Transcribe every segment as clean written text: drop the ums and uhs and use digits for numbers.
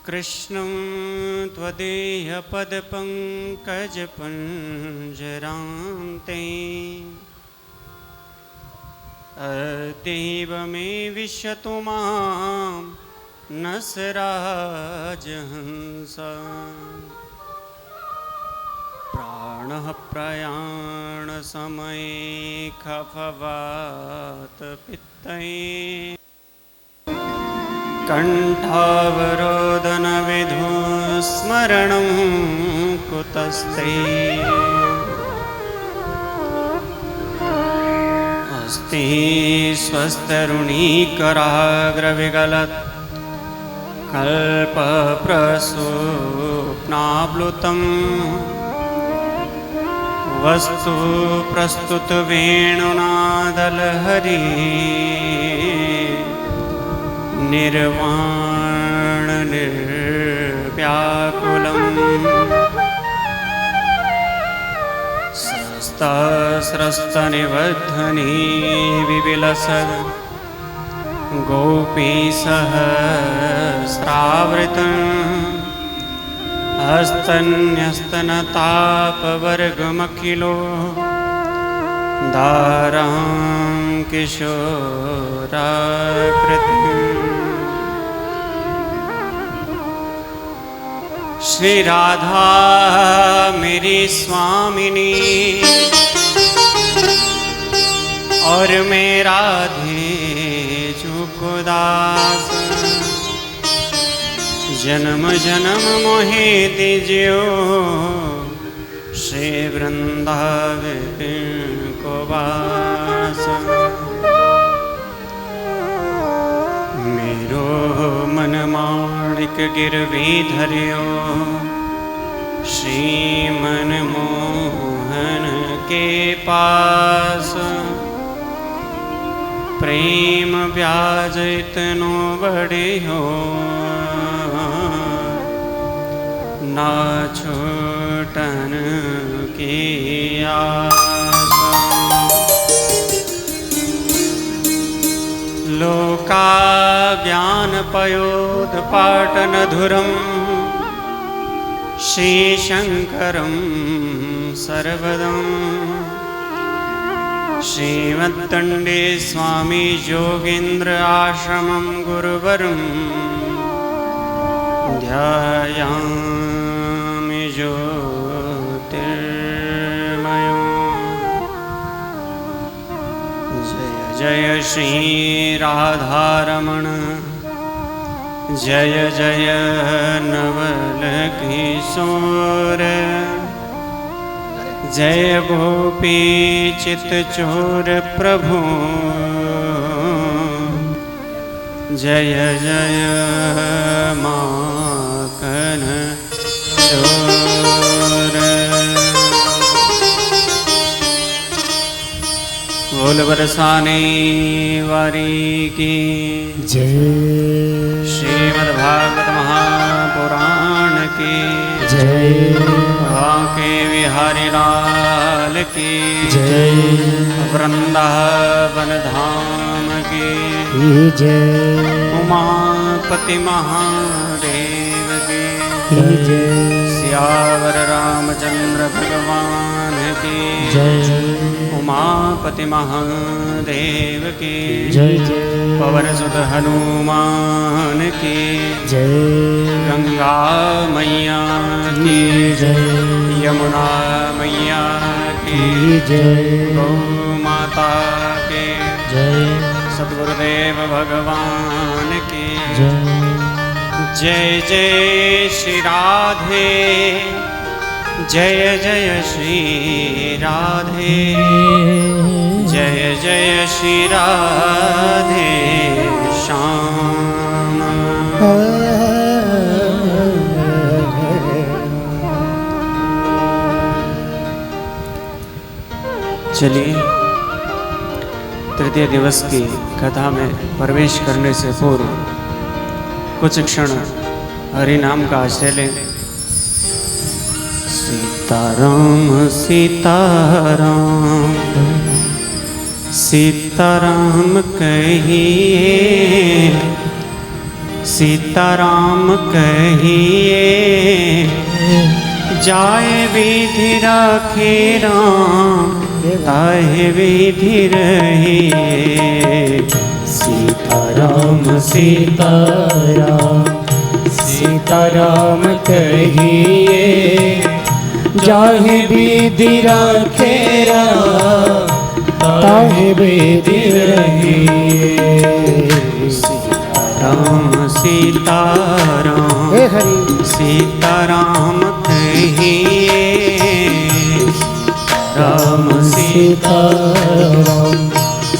कृष्णं त्वदेहपदपङ्कजपञ्जरान्ते अतीव मे विश्यतु मां नसराजहंसा प्राणः प्रयाणसमये खफवातपित्तये कण्ठावरोदनविधो स्मरणं कुतस्ते अस्ति स्वस्तरुणीकराग्रविगलत् कल्पप्रसूप्नाप्लुतं वस्तु प्रस्तुतवेणुनादलहरी निर्वाण निर्व्याकुलम् स्रस्तनिबद्धनी विविलसद् गोपीसहस्रावृतम् हस्तन्यस्तनतापवर्गमखिलो दारां किशोराकृतिम् श्री राधा मेरी स्वामिनी और मैं राधे को दास जन्म जन्म मोहे दीजियो श्री वृंदावन को वास मेरो मन माणिक गिरवी धरियो श्री मनमोहन के पास प्रेम ब्याज इतनो बढ़ियो ना छूटन की आस लोका ज्ञान पयोध पाटनधुरं श्रीशंकरं सर्वदं श्रीमद्दण्डे स्वामी योगीन्द्र आश्रमं गुरुवरं ध्यायामि ज्योतिर्मयम् जय श्री राधारमण जय जय नवल किशोर जय गोपी चित्तचोर प्रभु जय जय माखन चोर बोल बरसाने वारी की जय। श्रीमद्भागवत महापुराण की जय। बांके बिहारी लाल की जय। वृंदावन धाम की जय। उमापति महादेव की जय। सियावर रामचंद्र भगवान की जय। उमापति महादेव की जय जय। पवन सुत हनुमान की जय। गंगा मैया की जय। यमुना मैया की जय। गौ माता के जय। सद्गुरुदेव भगवान की जय। जय जय श्री राधे जय जय श्री राधे जय जय श्री राधे श्याम। चलिए तृतीय दिवस की कथा में प्रवेश करने से पूर्व कुछ क्षण हरि नाम का आश्रय लें। सीताराम सीताराम सीताराम कहिए सीताराम कहिए जाए विधि राखे राम ताहे विधि रहिए। सीताराम सीताराम सीताराम कहिए जाहे विधि राखे राम ताहे विधि रहिए। राम सीताराम हे हरि सीताराम कहिए राम सीताराम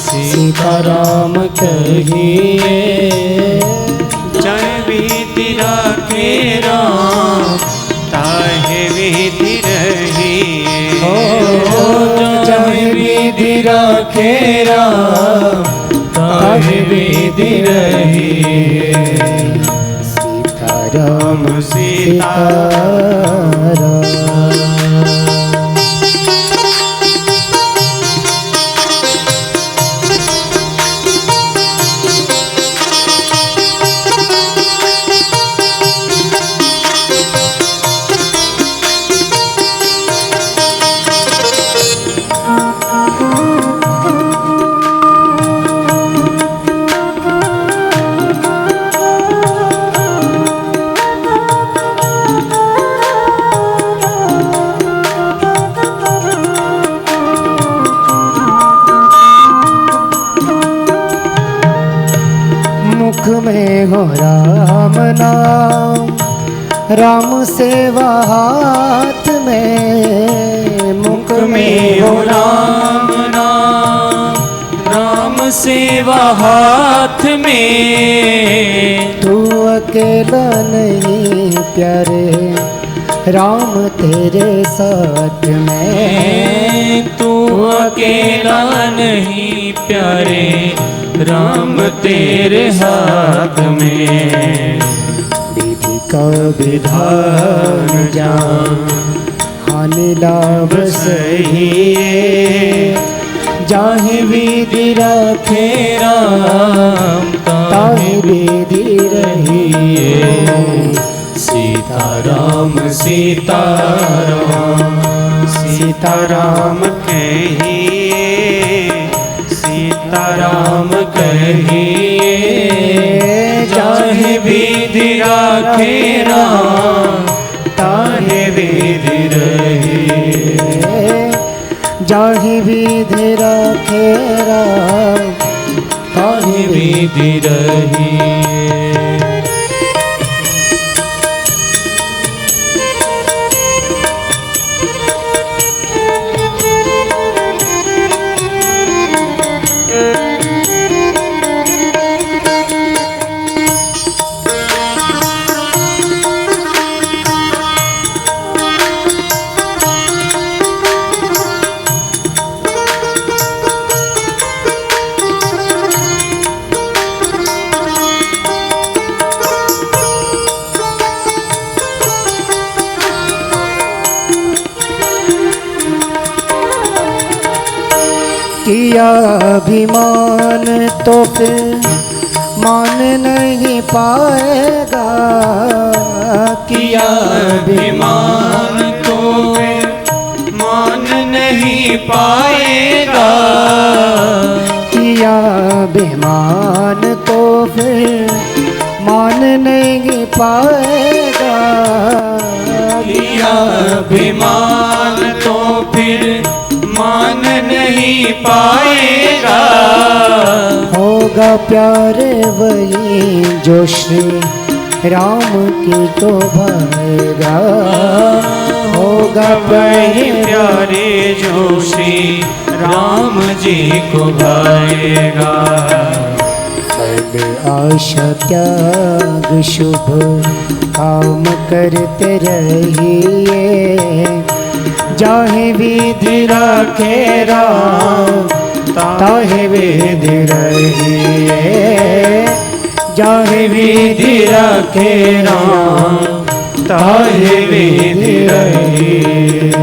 सीताराम कहिए जय विधि राखे राम ताहे विधि रहिए। जय विधि राखे राम ताहे विधि रहिए। सीताराम सीताराम मुख में हो राम नाम राम सेवा हाथ में। मुख में हो राम नाम राम सेवा हाथ में। तू अकेला नहीं प्यारे राम तेरे साथ में। तू अकेला नहीं प्यारे राम तेरे हाथ में। विधि का विधान जान हानि लाभ सही। जाहे विधि राखे राम ताहे विधि रहिए। सीताराम सीताराम सीताराम कहिए सीताराम कहिए जाहे विधि राखे राम ताहे विधि रहिए। जाहे विधि राखे राम ताहे विधि रहिए। किया अभिमान तो फिर मान नहीं पाएगा। किया अभिमान तो मान नहीं पाएगा। किया अभिमान तो फिर मान नहीं पाएगा। किया अभिमान तो फिर मान नहीं पाएगा। होगा प्यारे वही जो श्री राम की तो भाएगा। होगा वही प्यारे जो श्री राम जी को भाएगा। फल आशा त्याग शुभ काम करते रहिए। जाहे विधि राखे राम ताहे विधि रहिए। जाहे विधि राखे राम ताहे विधि रहिए।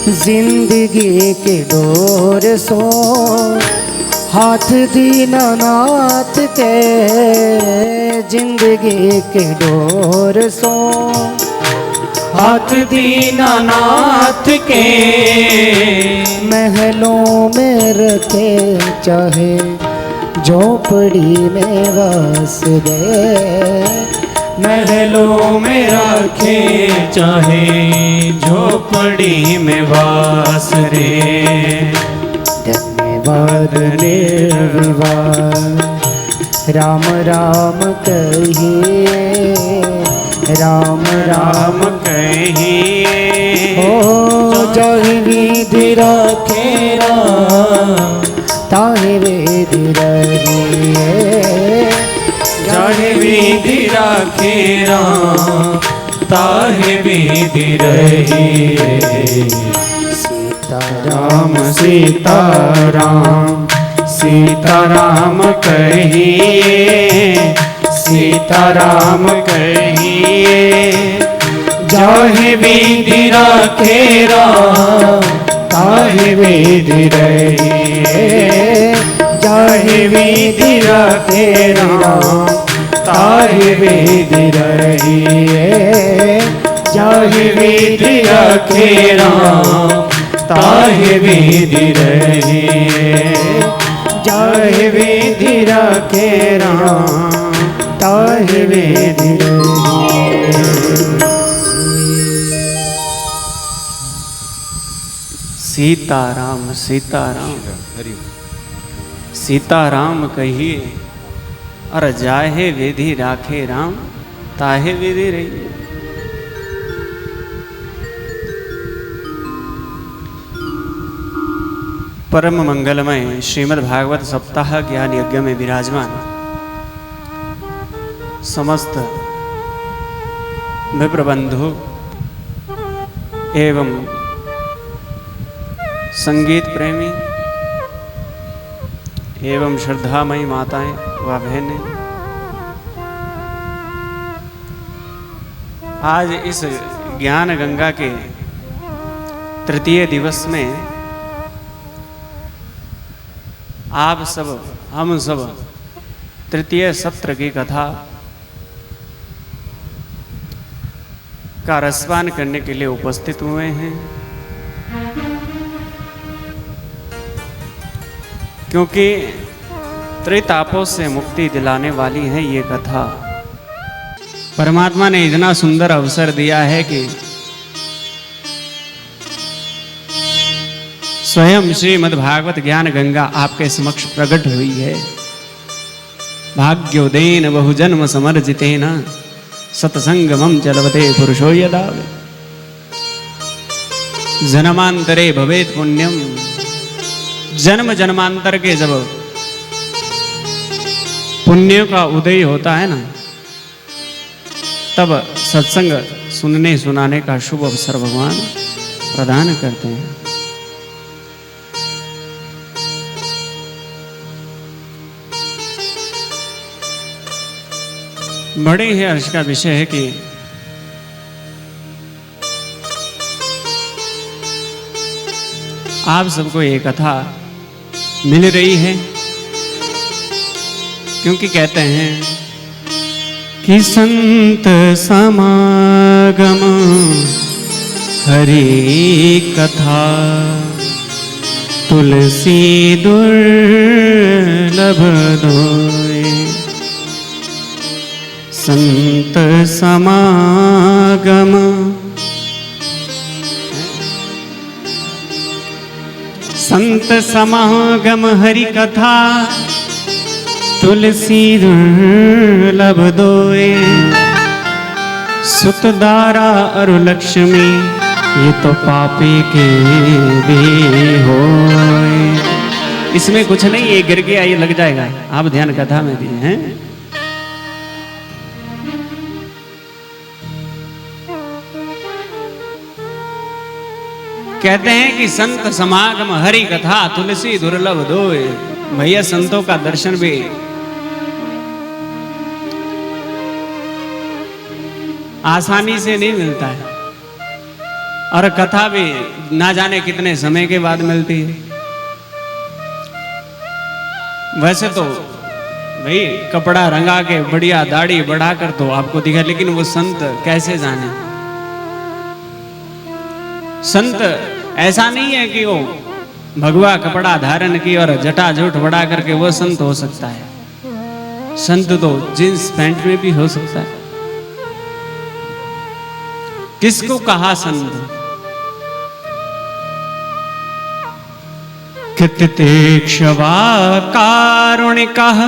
जिंदगी के डोर सो हाथ दीनानाथ के, जिंदगी के डोर सो हाथ दीनानाथ के, महलों में रखे चाहे झोपड़ी में वास दे, महलों में रखे चाहे झोपड़ी में वास रे। धन्यवाद निर्विवाद राम राम कहिए, राम राम कहिए, ओ जहि विधि रखे राम ताहि विधि रहिए, जाहे विधि राखे राम ताहे विधि रहिए। सीताराम सीताराम सीताराम कहिए, सीताराम कहिए, जाहे विधि राखे राम ताहे विधि रहिए, जाहे विधि राखे राम ताहे विधि रहिए, जाहे विधि राखे राम ताहे विधि रहिए, जाहे विधि राखे राम ताहे विधि रहिए। सीताराम सीताराम सीताराम कहिए, और जाहे विधि राखे राम ताहे विधि रहिए। परम मंगलमय श्रीमद् भागवत सप्ताह ज्ञान यज्ञ में विराजमान समस्त विप्रबंधु एवं संगीत प्रेमी एवं श्रद्धामयी माताएं व बहनें, आज इस ज्ञान गंगा के तृतीय दिवस में आप सब हम सब तृतीय सत्र की कथा का रसपान करने के लिए उपस्थित हुए हैं, क्योंकि त्रितापों से मुक्ति दिलाने वाली है ये कथा। परमात्मा ने इतना सुंदर अवसर दिया है कि स्वयं श्रीमद् भागवत ज्ञान गंगा आपके समक्ष प्रकट हुई है। भाग्योदयेन बहुजन्म समर्जितेन सत्संगमं चलवते पुरुषो यदा जन्मांतरे भवेत् पुण्यम। जन्म जन्मांतर के जब पुण्य का उदय होता है ना, तब सत्संग सुनने सुनाने का शुभ अवसर भगवान प्रदान करते हैं। बड़े ही हर्ष का विषय है कि आप सबको ये कथा मिल रही है, क्योंकि कहते हैं कि संत समागम हरि कथा तुलसी दुर्लभ दोए। संत समागम संत समागम हरि कथा तुलसी दुर्लभ दोए। सुत दारा अरु लक्ष्मी ये तो पापी के भी होए। इसमें कुछ नहीं, ये गिर गया ये लग जाएगा। आप ध्यान कथा में दिए हैं। कहते हैं कि संत समागम हरि कथा तुलसी दुर्लभ दोए। भैया संतों का दर्शन भी आसानी से नहीं मिलता है, और कथा भी ना जाने कितने समय के बाद मिलती है। वैसे तो भाई कपड़ा रंगा के बढ़िया दाढ़ी बढ़ाकर तो आपको दिखा, लेकिन वो संत कैसे जाने। संत ऐसा नहीं है कि वो भगवा कपड़ा धारण की और जटा जूट बढ़ा करके वो संत हो सकता है। संत तो जींस पैंट में भी हो सकता है। किसको कहा संत? कितिक्षवा कारुणिकः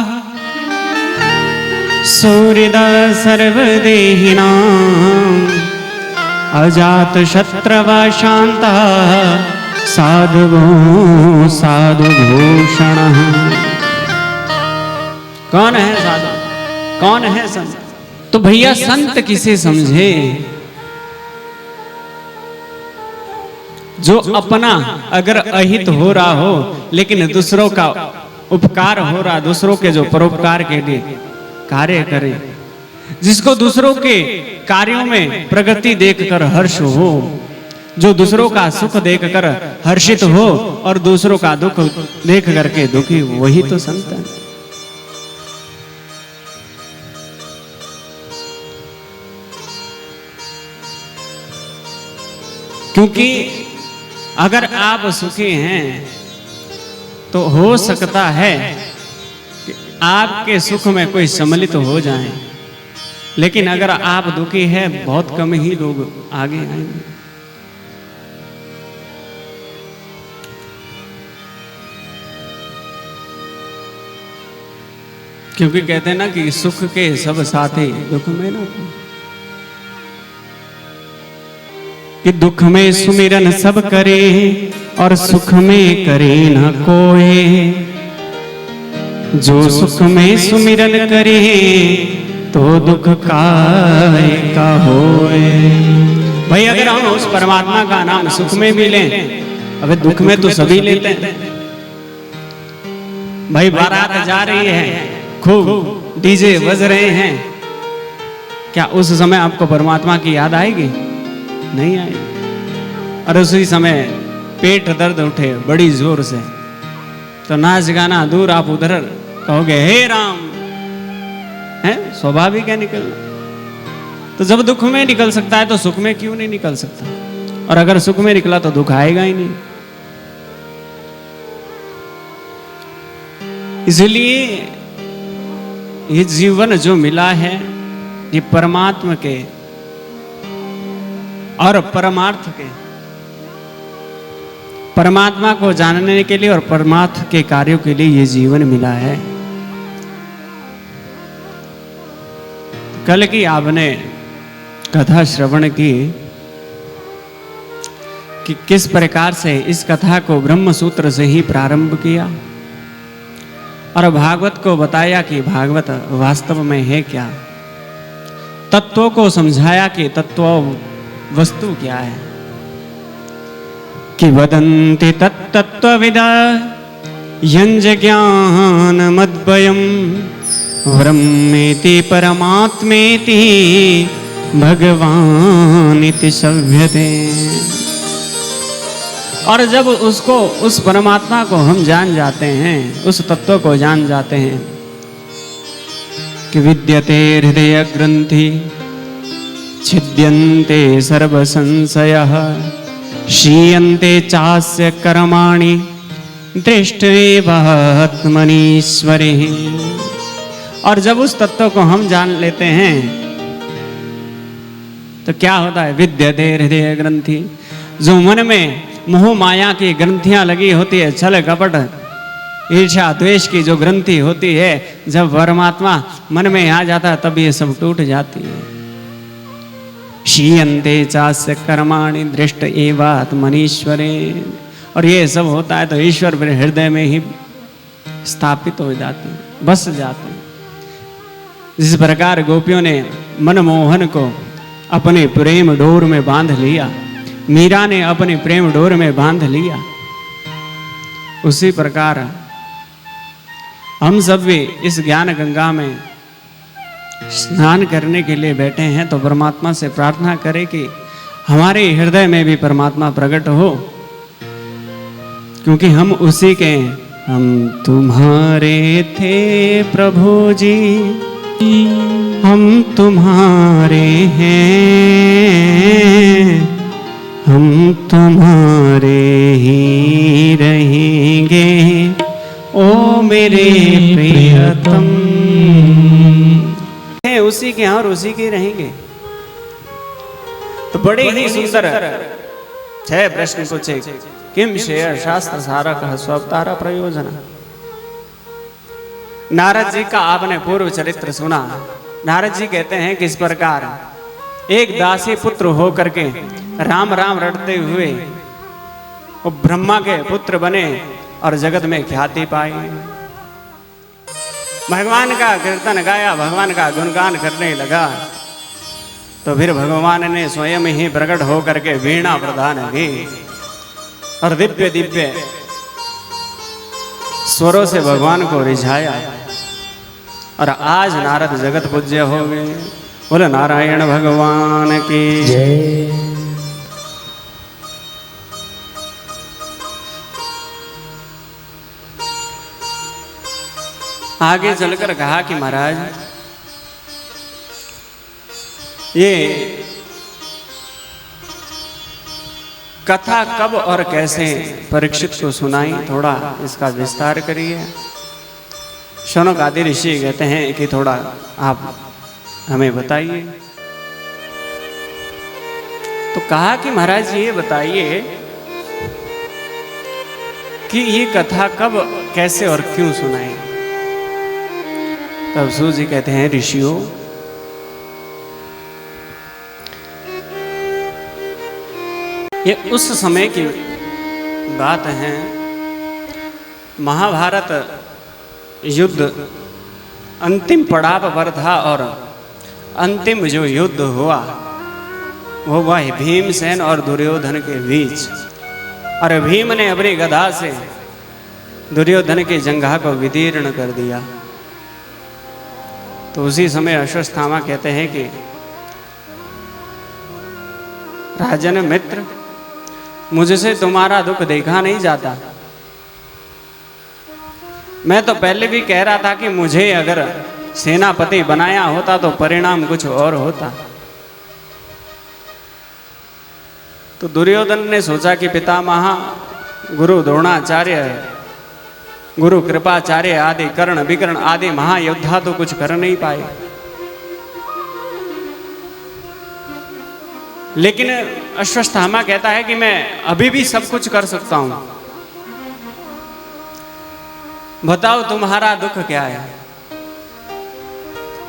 सूर्यदा सर्वदेहिनां अजात शत्रवा शांता साधुगो साधुभूषण। कौन है साधु, कौन है संत? तो भैया संत किसे समझे? जो अपना अगर अहित हो रहा हो लेकिन दूसरों का उपकार हो रहा, दूसरों के जो परोपकार के लिए कार्य करे, जिसको दूसरों के कार्यों में प्रगति देखकर हर्ष हो, जो दूसरों का सुख देखकर हर्षित हो और दूसरों का दुख देख करके दुखी, वही तो संत है। क्योंकि अगर आप सुखी हैं तो हो सकता है कि आपके सुख में कोई सम्मिलित हो जाए, लेकिन अगर आप दुखी हैं बहुत कम ही लोग आगे आएंगे। क्योंकि कहते हैं ना कि सुख के सब साथी दुख में ना, कि दुख में सुमिरन सब करे और सुख में करे न कोई। जो सुख में सुमिरन करे तो दुख काहे का होए। भाई अगर हम उस परमात्मा का नाम सुख में भी लें, अबे दुख में तो सभी लेते हैं। भाई बारात जा रही है, खूब डीजे बज रहे हैं, क्या उस समय आपको परमात्मा की याद आएगी? नहीं आएगी। और उसी समय पेट दर्द उठे बड़ी जोर से, तो नाच गाना दूर, आप उधर कहोगे हे राम, है स्वाभाविक है निकलना। तो जब दुख में निकल सकता है तो सुख में क्यों नहीं निकल सकता? और अगर सुख में निकला तो दुख आएगा ही नहीं। इसलिए ये जीवन जो मिला है ये परमात्मा के और परमार्थ के, परमात्मा को जानने के लिए और परमार्थ के कार्यों के लिए ये जीवन मिला है। कल की आपने कथा श्रवण की कि किस प्रकार से इस कथा को ब्रह्म सूत्र से ही प्रारंभ किया और भागवत को बताया कि भागवत वास्तव में है क्या, तत्वों को समझाया कि तत्व वस्तु क्या है। कि वदन्ति तत्तत्त्वविदा यञ्जज्ञान मद्वयम् ब्रह्मेति परमात्मेति भगवानिति सभ्यते। और जब उसको, उस परमात्मा को हम जान जाते हैं, उस तत्व को जान जाते हैं कि विद्यते हृदय ग्रंथि छिद्यन्ते सर्व संशयः क्षीयन्ते चास्य कर्माणि दृष्ट्वेव आत्मनीश्वरे। और जब उस तत्व को हम जान लेते हैं तो क्या होता है? विद्यते हृदय ग्रंथि, जो मन में मोह माया की ग्रंथियां लगी होती है, छल कपट ईर्ष्या द्वेष की जो ग्रंथि होती है, जब परमात्मा मन में आ जाता है तब ये सब टूट जाती है। क्षीयन्ते चास्य कर्माणि दृष्ट एव आत्मनीश्वरे। और ये सब होता है तो ईश्वर फिर हृदय में ही स्थापित हो जाते हैं, बस जाते हैं। जिस प्रकार गोपियों ने मनमोहन को अपने प्रेम डोर में बांध लिया, मीरा ने अपने प्रेम डोर में बांध लिया, उसी प्रकार हम सब भी इस ज्ञान गंगा में स्नान करने के लिए बैठे हैं। तो परमात्मा से प्रार्थना करें कि हमारे हृदय में भी परमात्मा प्रकट हो, क्योंकि हम उसी के हैं। हम तुम्हारे थे प्रभु जी, हम तुम्हारे हैं, हम तुम्हारे ही रहेंगे ओ मेरे प्रियतम। हैं उसी के हैं और उसी के रहेंगे। तो बड़े ही सुंदर 6 प्रश्न पूछे। किम शेयर शास्त्र सारक स्वअवतार प्रयोजन। नारद जी का आपने पूर्व चरित्र सुना। नारद जी कहते हैं किस प्रकार एक दासी पुत्र होकर के राम राम रटते हुए वो ब्रह्मा के पुत्र बने और जगत में ख्याति पाई। भगवान का कीर्तन गाया, भगवान का गुणगान करने लगा, तो फिर भगवान ने स्वयं ही प्रकट होकर के वीणा प्रदान की और दिव्य दिव्य स्वरों से भगवान को रिझाया और आज नारद जगत पूज्य हो गए। बोले नारायण भगवान की जय। आगे चलकर कहा कि महाराज ये कथा कब और कैसे परीक्षित को सुनाई, थोड़ा इसका विस्तार करिए। शौनक आदि ऋषि कहते हैं कि थोड़ा आप हमें बताइए। तो कहा कि महाराज ये बताइए कि ये कथा कब कैसे और क्यों सुनाई। तब सूत जी कहते हैं ऋषियों, ये उस समय की बात है, महाभारत युद्ध अंतिम पड़ाव पर था और अंतिम जो युद्ध हुआ वो हुआ भीमसेन और दुर्योधन के बीच। और भीम ने अपनी गदा से दुर्योधन की जंघा को विदीर्ण कर दिया। तो उसी समय अश्वत्थामा कहते हैं कि राजन मित्र, मुझसे तुम्हारा दुख देखा नहीं जाता। मैं तो पहले भी कह रहा था कि मुझे अगर सेनापति बनाया होता तो परिणाम कुछ और होता। तो दुर्योधन ने सोचा कि पितामह गुरु द्रोणाचार्य, गुरु कृपाचार्य आदि कर्ण विकर्ण आदि महायोद्धा तो कुछ कर नहीं पाए, लेकिन अश्वत्थामा कहता है कि मैं अभी भी सब कुछ कर सकता हूं। बताओ तुम्हारा दुख क्या है।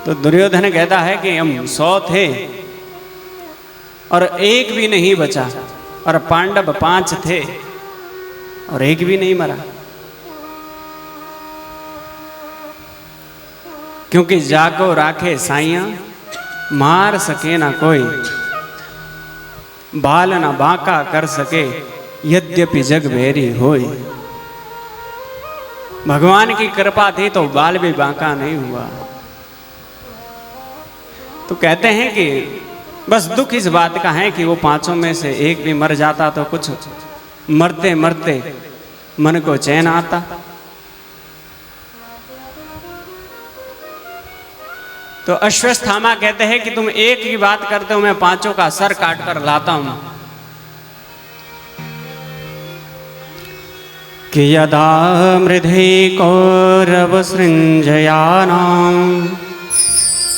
तो दुर्योधन कहता है कि हम 100 थे और एक भी नहीं बचा, और पांडव 5 थे और एक भी नहीं मरा। क्योंकि जाको राखे साइया, मार सके ना कोई, बाल ना बांका कर सके, यद्यपि जग भेरी होई। भगवान की कृपा थी तो बाल भी बांका नहीं हुआ। तो कहते हैं कि बस दुख इस बात का है कि वो 5 में से एक भी मर जाता तो कुछ मरते मरते मन को चैन आता। तो अश्वत्थामा कहते हैं कि तुम एक की बात करते हो, मैं 5 का सर काट कर लाता हूं। कि यदा मृधे कौरव सृंजयानां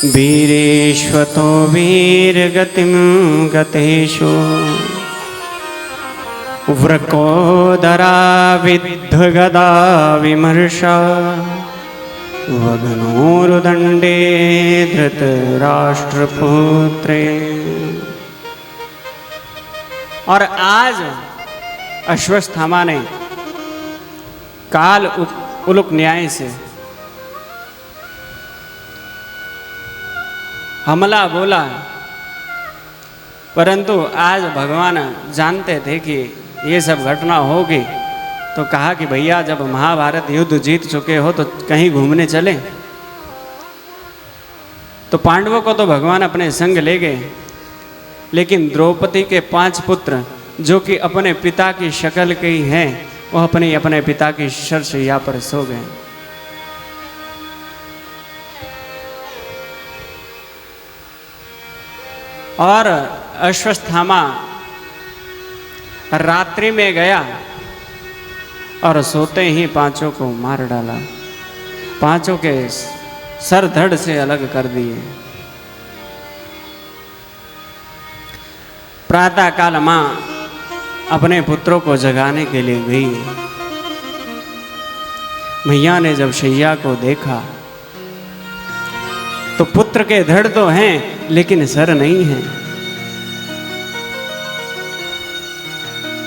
वीरेश्वतो वीरगतिं गतेषु वृकोदरा विद्धगदा विमर्शा वग्नोरुदंडे धृतराष्ट्रपुत्रे। और आज अश्वत्थामा ने काल उलुक न्याय से हमला बोला, परंतु आज भगवान जानते थे कि ये सब घटना होगी। तो कहा कि भैया जब महाभारत युद्ध जीत चुके हो तो कहीं घूमने चले। तो पांडवों को तो भगवान अपने संग ले गए, लेकिन द्रौपदी के 5 पुत्र जो कि अपने पिता की शक्ल के ही हैं, वह अपने अपने पिता की शरशैया पर सो गए। और अश्वत्थामा रात्रि में गया और सोते ही 5 को मार डाला, 5 के सर धड़ से अलग कर दिए। प्रातः काल मां अपने पुत्रों को जगाने के लिए गई। मैया ने जब शैया को देखा तो पुत्र के धड़ तो हैं लेकिन सर नहीं है।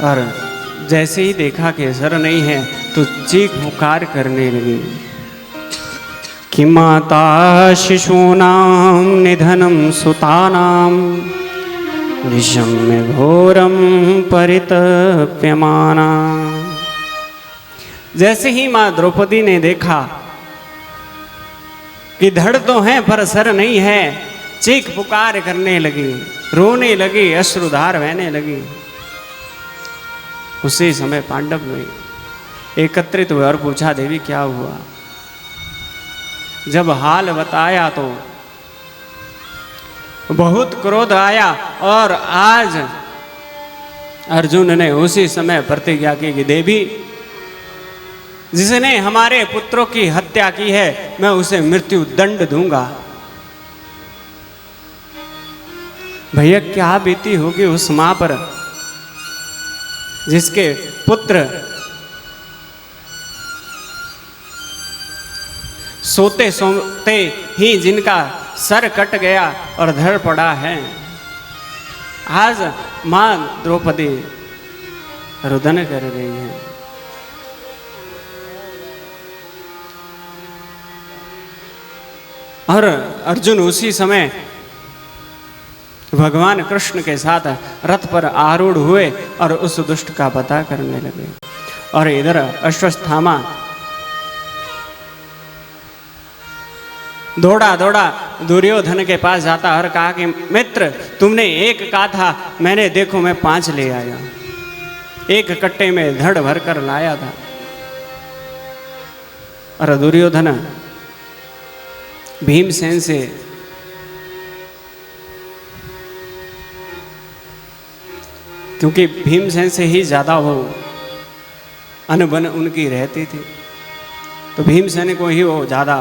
और जैसे ही देखा कि सर नहीं है तो चीख पुकार करने लगी कि माता शिशूनां निधनं सुतानां निशम्य घोरम परितप्यमाना। जैसे ही मां द्रौपदी ने देखा कि धड़ तो है पर सर नहीं है, चीख पुकार करने लगी, रोने लगी, अश्रुधार बहने लगी। उसी समय पांडव में एकत्रित हुए और पूछा, देवी क्या हुआ? जब हाल बताया तो बहुत क्रोध आया और आज अर्जुन ने उसी समय प्रतिज्ञा की कि देवी, जिसने हमारे पुत्रों की हत्या की है मैं उसे मृत्यु दंड दूंगा। भैया क्या बीती होगी उस मां पर जिसके पुत्र सोते सोते ही जिनका सर कट गया और धड़ पड़ा है। आज मां द्रौपदी रुदन कर रही है। और अर्जुन उसी समय भगवान कृष्ण के साथ रथ पर आरूढ़ हुए और उस दुष्ट का पता करने लगे। और इधर अश्वत्थामा दौड़ा दौड़ा दुर्योधन के पास जाता और कहा कि मित्र, तुमने 1 कहा था, मैंने देखो मैं 5 ले आया, 1 कट्टे में धड़ भर कर लाया था। और दुर्योधन भीमसेन से क्योंकि भीमसेन से ही ज्यादा वो अनबन उनकी रहती थी, तो भीमसेन को ही वो ज्यादा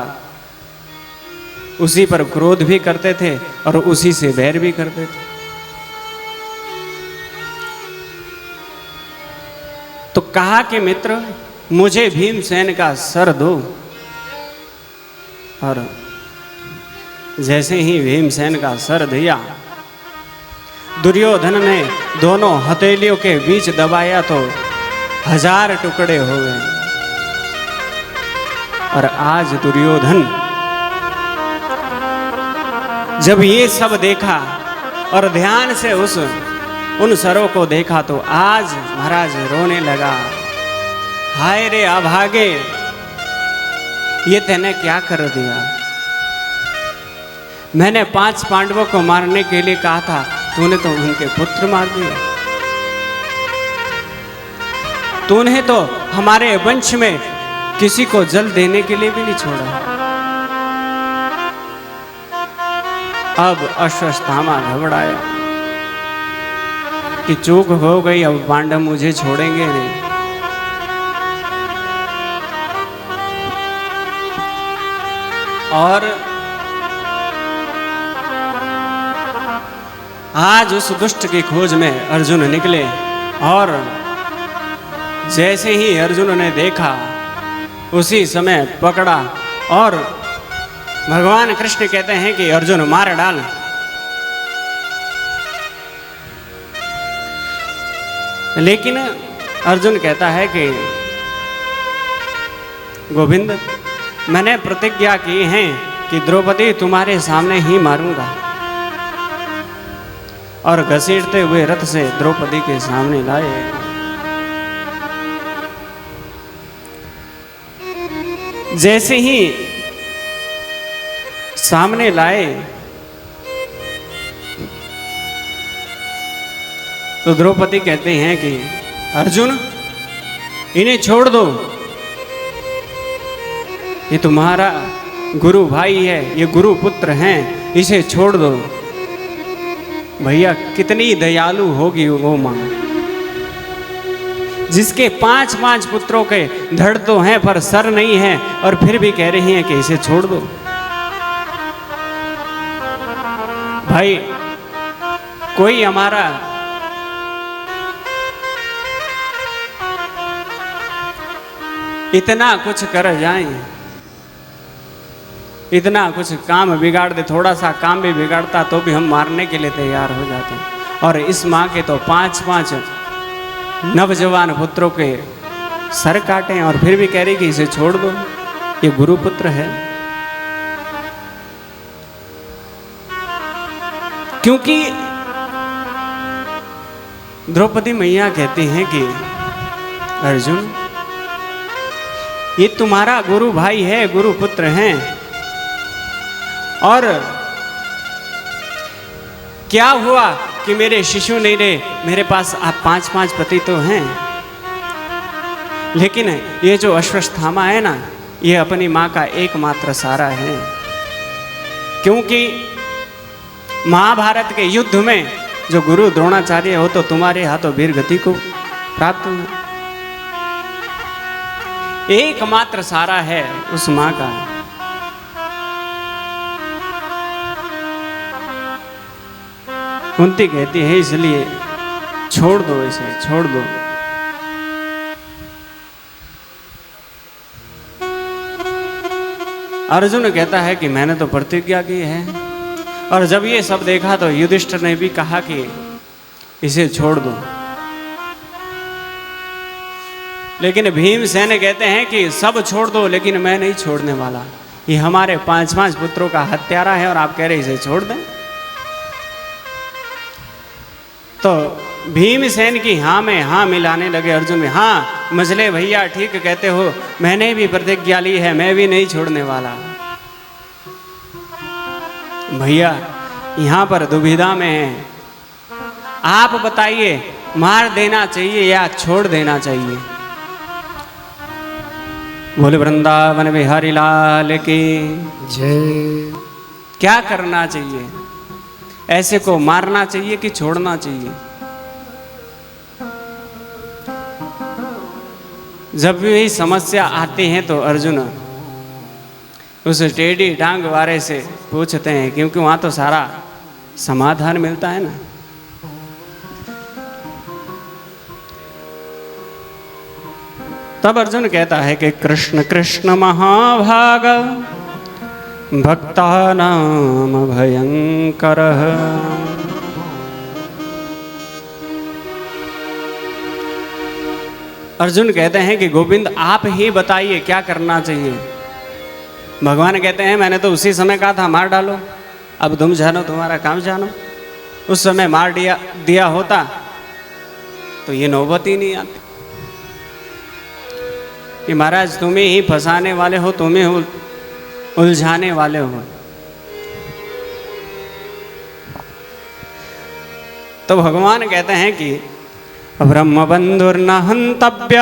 उसी पर क्रोध भी करते थे और उसी से बैर भी करते थे। तो कहा कि मित्र, मुझे भीमसेन का सर दो। और जैसे ही भीमसेन का सर दिया, दुर्योधन ने दोनों हथेलियों के बीच दबाया तो 1000 टुकड़े हो गए। और आज दुर्योधन जब ये सब देखा और ध्यान से उन सरों को देखा तो आज महाराज रोने लगा। हाय रे अभागे, ये तूने क्या कर दिया? मैंने 5 पांडवों को मारने के लिए कहा था, तूने तो उनके पुत्र मार दिए। तूने तो हमारे वंश में किसी को जल देने के लिए भी नहीं छोड़ा। अब अश्वत्थामा घबराया कि चूक हो गई, अब पांडव मुझे छोड़ेंगे नहीं। और आज उस दुष्ट की खोज में अर्जुन निकले। और जैसे ही अर्जुन ने देखा उसी समय पकड़ा और भगवान कृष्ण कहते हैं कि अर्जुन मार डाल। लेकिन अर्जुन कहता है कि गोविंद, मैंने प्रतिज्ञा की है कि द्रौपदी तुम्हारे सामने ही मारूंगा। और घसीटते हुए रथ से द्रौपदी के सामने लाए। जैसे ही सामने लाए तो द्रौपदी कहते हैं कि अर्जुन, इन्हें छोड़ दो, ये तुम्हारा गुरु भाई है, ये गुरु पुत्र हैं, इसे छोड़ दो। भैया कितनी दयालु होगी वो मां, जिसके 5 पुत्रों के धड़ तो हैं पर सर नहीं है, और फिर भी कह रही हैं कि इसे छोड़ दो। भाई कोई हमारा इतना कुछ कर जाए, इतना कुछ काम बिगाड़ दे, थोड़ा सा काम भी बिगाड़ता तो भी हम मारने के लिए तैयार हो जाते हैं। और इस माँ के तो 5 नवजवान पुत्रों के सर काटे और फिर भी कह रही कि इसे छोड़ दो, ये गुरु पुत्र है। क्योंकि द्रौपदी मैया कहती हैं कि अर्जुन, ये तुम्हारा गुरु भाई है, गुरु पुत्र हैं, और क्या हुआ कि मेरे शिशु नहीं रहे, मेरे पास आप 5 पति तो हैं, लेकिन ये जो अश्वत्थामा है ना, ये अपनी माँ का एकमात्र सहारा है। क्योंकि महाभारत के युद्ध में जो गुरु द्रोणाचार्य हो तो तुम्हारे हाथों वीर गति को प्राप्त हुआ, एकमात्र सहारा है उस माँ का। कुंती कहती है इसलिए छोड़ दो, इसे छोड़ दो। अर्जुन कहता है कि मैंने तो प्रतिज्ञा की है, और जब ये सब देखा तो युधिष्ठिर ने भी कहा कि इसे छोड़ दो। लेकिन भीमसेन कहते हैं कि सब छोड़ दो, लेकिन मैं नहीं छोड़ने वाला, ये हमारे 5 पुत्रों का हत्यारा है और आप कह रहे इसे छोड़ दें। तो भीमसेन की हाँ में हाँ मिलाने लगे अर्जुन में। हाँ मझले भैया ठीक कहते हो, मैंने भी प्रतिज्ञा ली है, मैं भी नहीं छोड़ने वाला। भैया यहाँ पर दुविधा में है, आप बताइए मार देना चाहिए या छोड़ देना चाहिए? बोले वृंदावन बिहारी लाल की जय। क्या करना चाहिए? ऐसे को मारना चाहिए कि छोड़ना चाहिए? जब भी समस्या आती है तो अर्जुन उस टेढ़ी टांग वाले से पूछते हैं, क्योंकि वहां तो सारा समाधान मिलता है ना। तब अर्जुन कहता है कि कृष्ण कृष्ण महाभाग भक्तानाम भयंकर। अर्जुन कहते हैं कि गोविंद आप ही बताइए क्या करना चाहिए। भगवान कहते हैं मैंने तो उसी समय कहा था मार डालो, अब तुम जानो, तुम्हारा काम जानो। उस समय मार दिया होता तो ये नौबत ही नहीं आती कि महाराज तुम्हें ही फंसाने वाले हो, तुम्हें उलझाने वाले हो। तो भगवान कहते हैं कि ब्रह्म बंधुर्न हंतव्य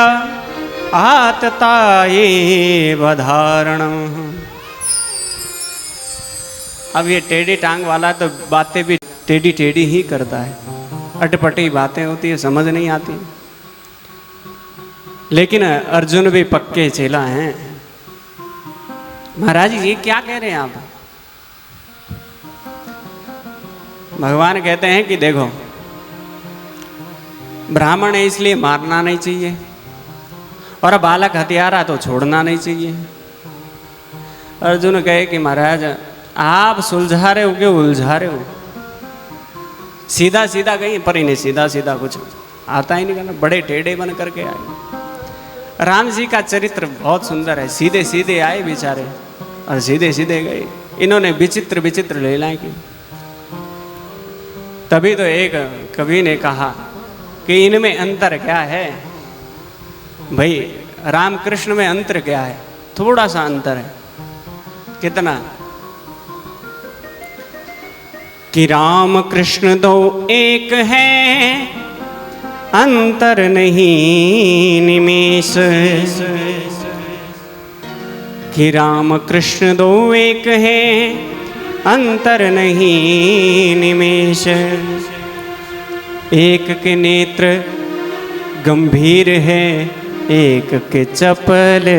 आतताएव धारणम। अब ये टेढ़ी टांग वाला तो बातें भी टेढ़ी टेढ़ी ही करता है, अटपटी बातें होती है, समझ नहीं आती। लेकिन अर्जुन भी पक्के चेला हैं। महाराज ये क्या कह रहे हैं आप? भगवान कहते हैं कि देखो ब्राह्मण है इसलिए मारना नहीं चाहिए, और बालक हत्यारा तो छोड़ना नहीं चाहिए। अर्जुन कहे कि महाराज आप सुलझा रहे हो कि उलझा रहे हो? सीधा सीधा कहीं पर इन्हें सीधा सीधा कुछ आता ही नहीं करना, बड़े टेढ़े बन करके आए। राम जी का चरित्र बहुत सुंदर है, सीधे सीधे आए बेचारे और सीधे सीधे गए। इन्होंने विचित्र विचित्र लीलाएं की। तभी तो एक कवि ने कहा कि इनमें अंतर क्या है? भाई रामकृष्ण में अंतर क्या है? थोड़ा सा अंतर है। कितना? कि राम कृष्ण दो एक हैं, अंतर नहीं निमेष, कि राम कृष्ण दो एक हैं, अंतर नहीं निमेष। एक के नेत्र गंभीर है, एक के चपल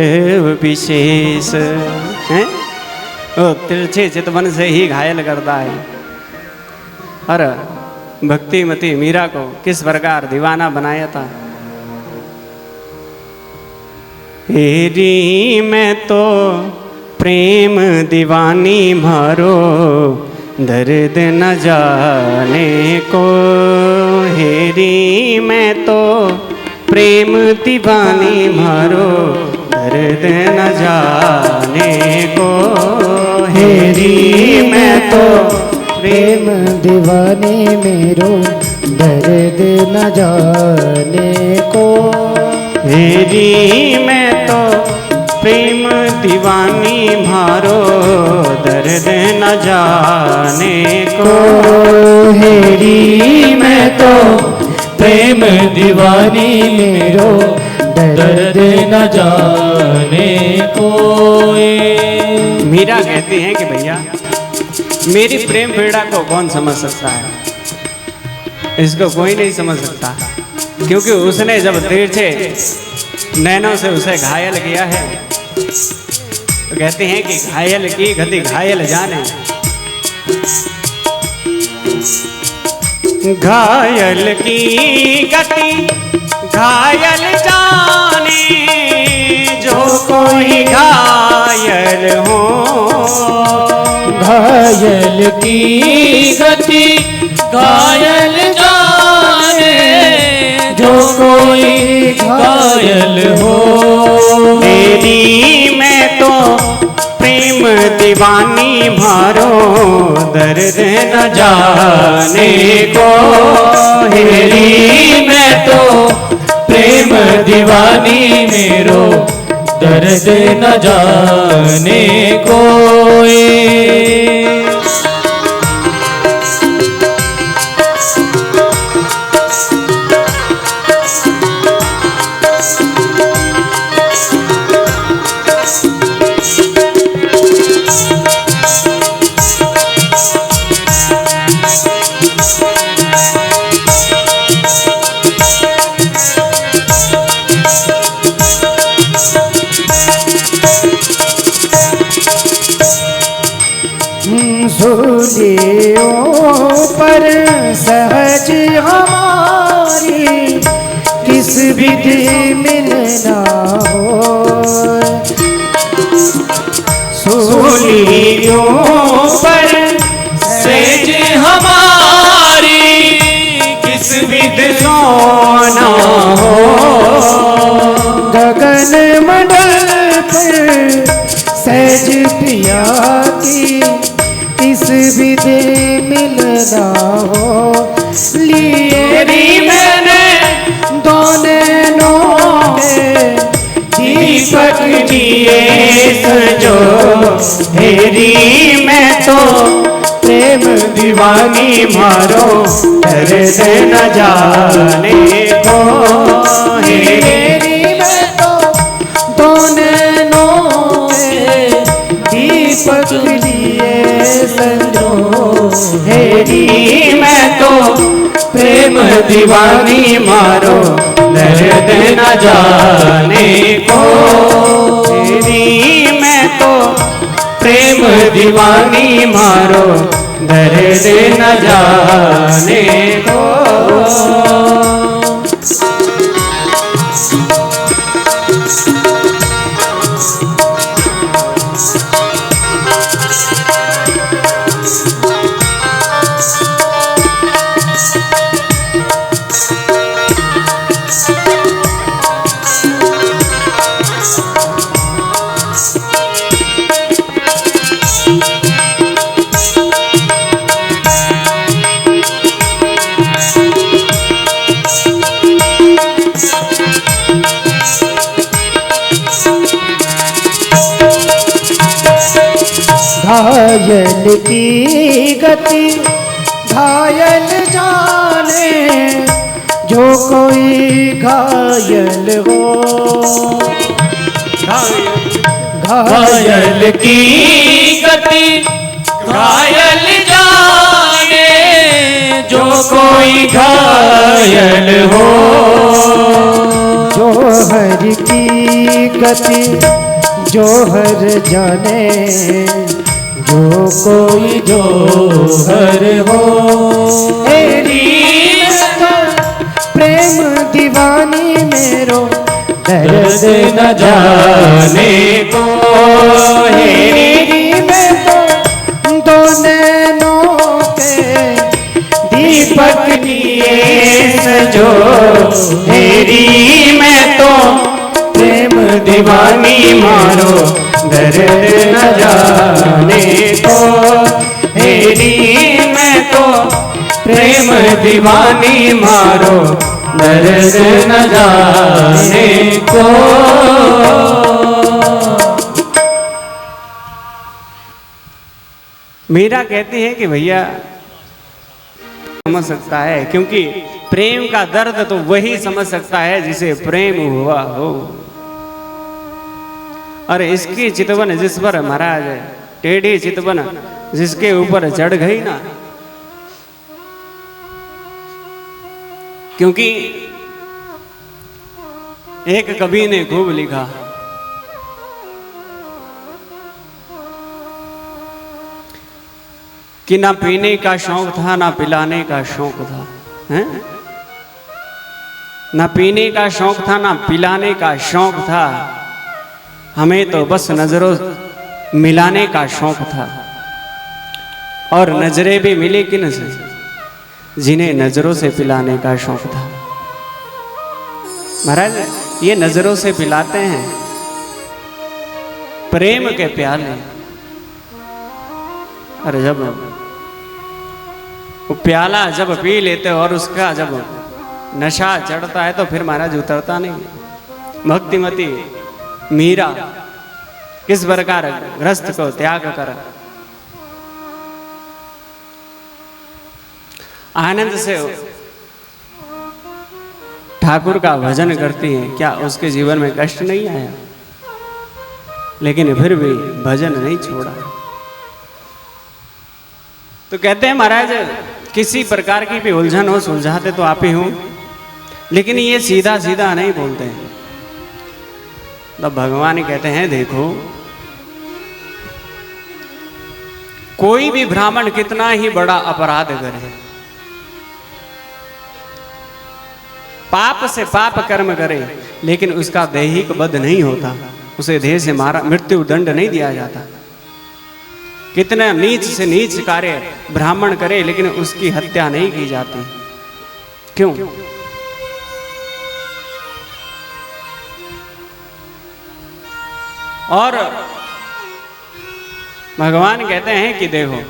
विशेष हैं। वो तिरछे चितवन से ही घायल करता है। और भक्तिमती मीरा को किस प्रकार दीवाना बनाया था। हेरी मैं तो प्रेम दीवानी मारो, दर्द न जाने को। हेरी मैं तो प्रेम दीवानी मारो, दर्द न जाने को। हेरी मैं तो प्रेम दीवाने मेरो, दर्द न जाने को। हेरी मैं तो प्रेम दीवानी मारो, दर्द न जाने को। हेरी मैं तो प्रेम दीवानी मेरो, दर्द न जाने कोई। मीरा कहती हैं कि भैया मेरी प्रेम पीड़ा को कौन समझ सकता है, इसको कोई नहीं समझ सकता, क्योंकि उसने जब तिरछे नैनों से उसे घायल किया है। तो कहते हैं कि घायल की गति घायल जाने। घायल की गति घायल जाने, जो कोई घायल हो। घायल की गति घायल जाने, जो कोई घायल हो। तेरी मैं तो प्रेम दीवानी मारो, दर्द न जाने को। हेरी मैं तो प्रेम दीवानी मेरो, दर्द न जाने कोई। सूलियों पर सहज हमारी, किस विधि मिलना हो। सूलियों पर सेज हमारी, किस विध सोना हो। गगन मंडल पर सहज प्रिया की, किस विधि मिलना हो। लिए मैंने दोनों में दीपक दिए सजो। हेरी मैं तो प्रेम दीवानी मारो, दर्द न जाने को। मेरी मैं तो दोनों में दीपक लिए संजो। हेरी मैं तो प्रेम दीवानी मारो, दर्द न जाने को। हेरी मैं तो प्रेम दीवानी मारो, दर्द न जाने को। घायल की गति घायल जाने, जो कोई घायल हो, घायल की गति घायल जाने, जो कोई घायल हो। जोहर की गति जोहर जाने, जो कोई जोहर हो। तेरी प्रेम दीवानी मेरो दर्द न जाने को हेरी में तो दो नैनों के दीपक दिए सजो, तेरी में तो प्रेम दीवानी मारो, दर्द न जाने को। तेरी में तो प्रेम दीवानी मारो, दर्द न जाने को। मीरा कहती है कि भैया समझ सकता है, क्योंकि प्रेम का दर्द तो वही समझ सकता है जिसे प्रेम हुआ हो। और इसकी चितवन जिस पर महाराज टेढ़ी चितवन जिसके ऊपर चढ़ गई ना, क्योंकि एक कवि ने खूब लिखा, कि ना पीने का शौक था ना पिलाने का शौक था, हैं? ना पीने का शौक था ना पिलाने का शौक था, हमें तो बस नजरों मिलाने का शौक था। और नजरें भी मिली किन से, जिन्हें नजरों से पिलाने का शौक था। महाराज ये नजरों से पिलाते हैं प्रेम के प्याले। अरे जब वो प्याला जब पी लेते हो और उसका जब नशा चढ़ता है तो फिर महाराज उतरता नहीं। भक्तिमती मीरा किस प्रकार ग्रस्त को त्याग कर आनंद से ठाकुर का भजन करती है, क्या उसके जीवन में कष्ट नहीं आया? लेकिन फिर भी भजन नहीं छोड़ा। तो कहते हैं महाराज किसी प्रकार की भी उलझन हो सुलझाते तो आप ही हो, लेकिन ये सीधा सीधा नहीं बोलते हैं। तो भगवान ही कहते हैं देखो, कोई भी ब्राह्मण कितना ही बड़ा अपराध करे, पाप से पाप कर्म करे, लेकिन उसका दैहिक वध नहीं होता, उसे देह से मारा मृत्यु दंड नहीं दिया जाता। कितना नीच से नीच कार्य ब्राह्मण करे लेकिन उसकी हत्या नहीं की जाती। क्यों? और भगवान कहते हैं कि देखो,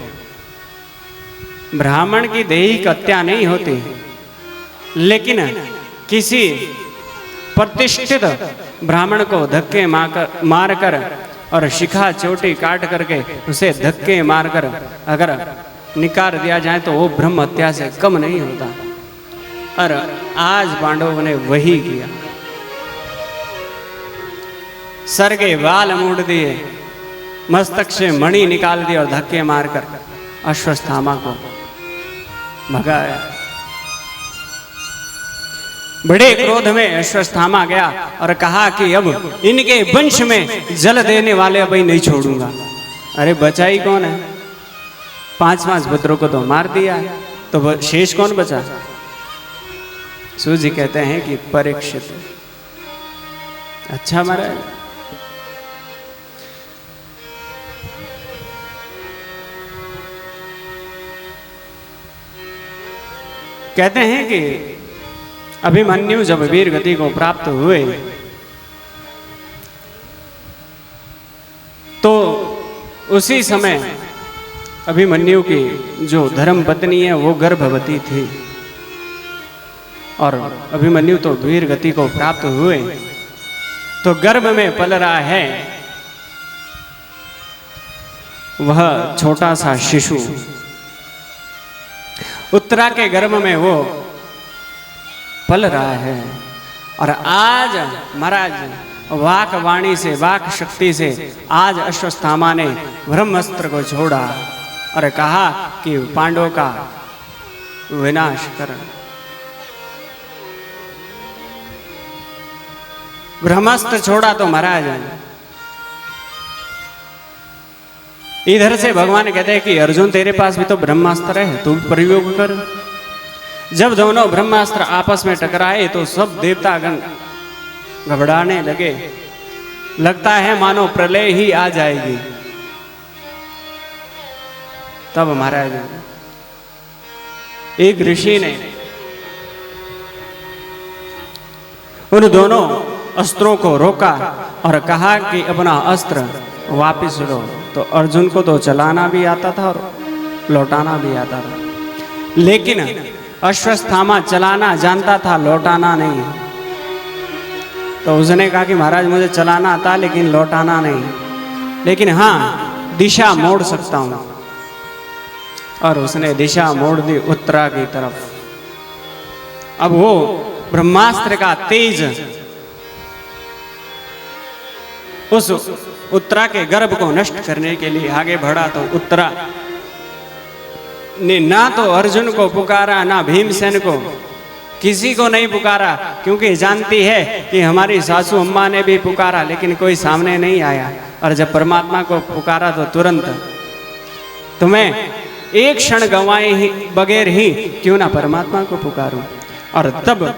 ब्राह्मण की दैहिक हत्या नहीं होती, लेकिन किसी प्रतिष्ठित ब्राह्मण को धक्के मारकर और शिखा चोटी काट करके उसे धक्के मारकर अगर निकाल दिया जाए तो वो ब्रह्म हत्या से कम नहीं होता। और आज पांडवों ने वही किया। सर के बाल मोड़ दिए, मस्तक से मणि निकाल दिया और धक्के मारकर अश्वत्थामा को भगाया। बड़े क्रोध में अश्वत्थामा गया और कहा कि अब इनके वंश में जल देने वाले अब नहीं छोड़ूंगा। अरे बचाई कौन है? 5 पुत्रों को तो मार दिया है, तो शेष कौन बचा? सूजी कहते हैं कि परीक्षित। अच्छा महाराज, कहते हैं कि अभिमन्यु जब वीर गति को प्राप्त हुए तो उसी समय अभिमन्यु की जो धर्म पत्नी है वो गर्भवती थी। और अभिमन्यु तो वीर गति को प्राप्त हुए तो गर्भ में पल रहा है वह छोटा सा शिशु। उत्तरा के गर्भ में वो पल रहा है। और आज महाराज वाक वाणी से, वाक शक्ति से आज अश्वत्थामा ने ब्रह्मास्त्र को छोड़ा और कहा कि पांडवों का विनाश कर। ब्रह्मास्त्र छोड़ा तो महाराज इधर से भगवान कहते हैं कि अर्जुन तेरे पास भी तो ब्रह्मास्त्र है, तू प्रयोग कर। जब दोनों ब्रह्मास्त्र आपस में टकराए तो सब देवतागण घबराने लगे, लगता है मानो प्रलय ही आ जाएगी। तब महाराज एक ऋषि ने उन दोनों अस्त्रों को रोका और कहा कि अपना अस्त्र वापस लो। तो अर्जुन को तो चलाना भी आता था और लौटाना भी आता था, लेकिन अश्वत्थामा चलाना जानता था, लौटाना नहीं। तो उसने कहा कि महाराज मुझे चलाना आता लेकिन लौटाना नहीं, लेकिन हाँ दिशा मोड़ सकता हूं। और उसने दिशा मोड़ दी उत्तरा की तरफ। अब वो ब्रह्मास्त्र का तेज उस उत्तरा के गर्भ को नष्ट करने के लिए आगे बढ़ा। तो उत्तरा ने ना तो अर्जुन को पुकारा, ना भीमसेन को, किसी को नहीं पुकारा, क्योंकि जानती है कि हमारी सासू अम्मा ने भी पुकारा लेकिन कोई सामने नहीं आया। और जब परमात्मा को पुकारा तो तुरंत, तो मैं एक क्षण गंवाए ही बगैर ही क्यों ना परमात्मा को पुकारूं। और तब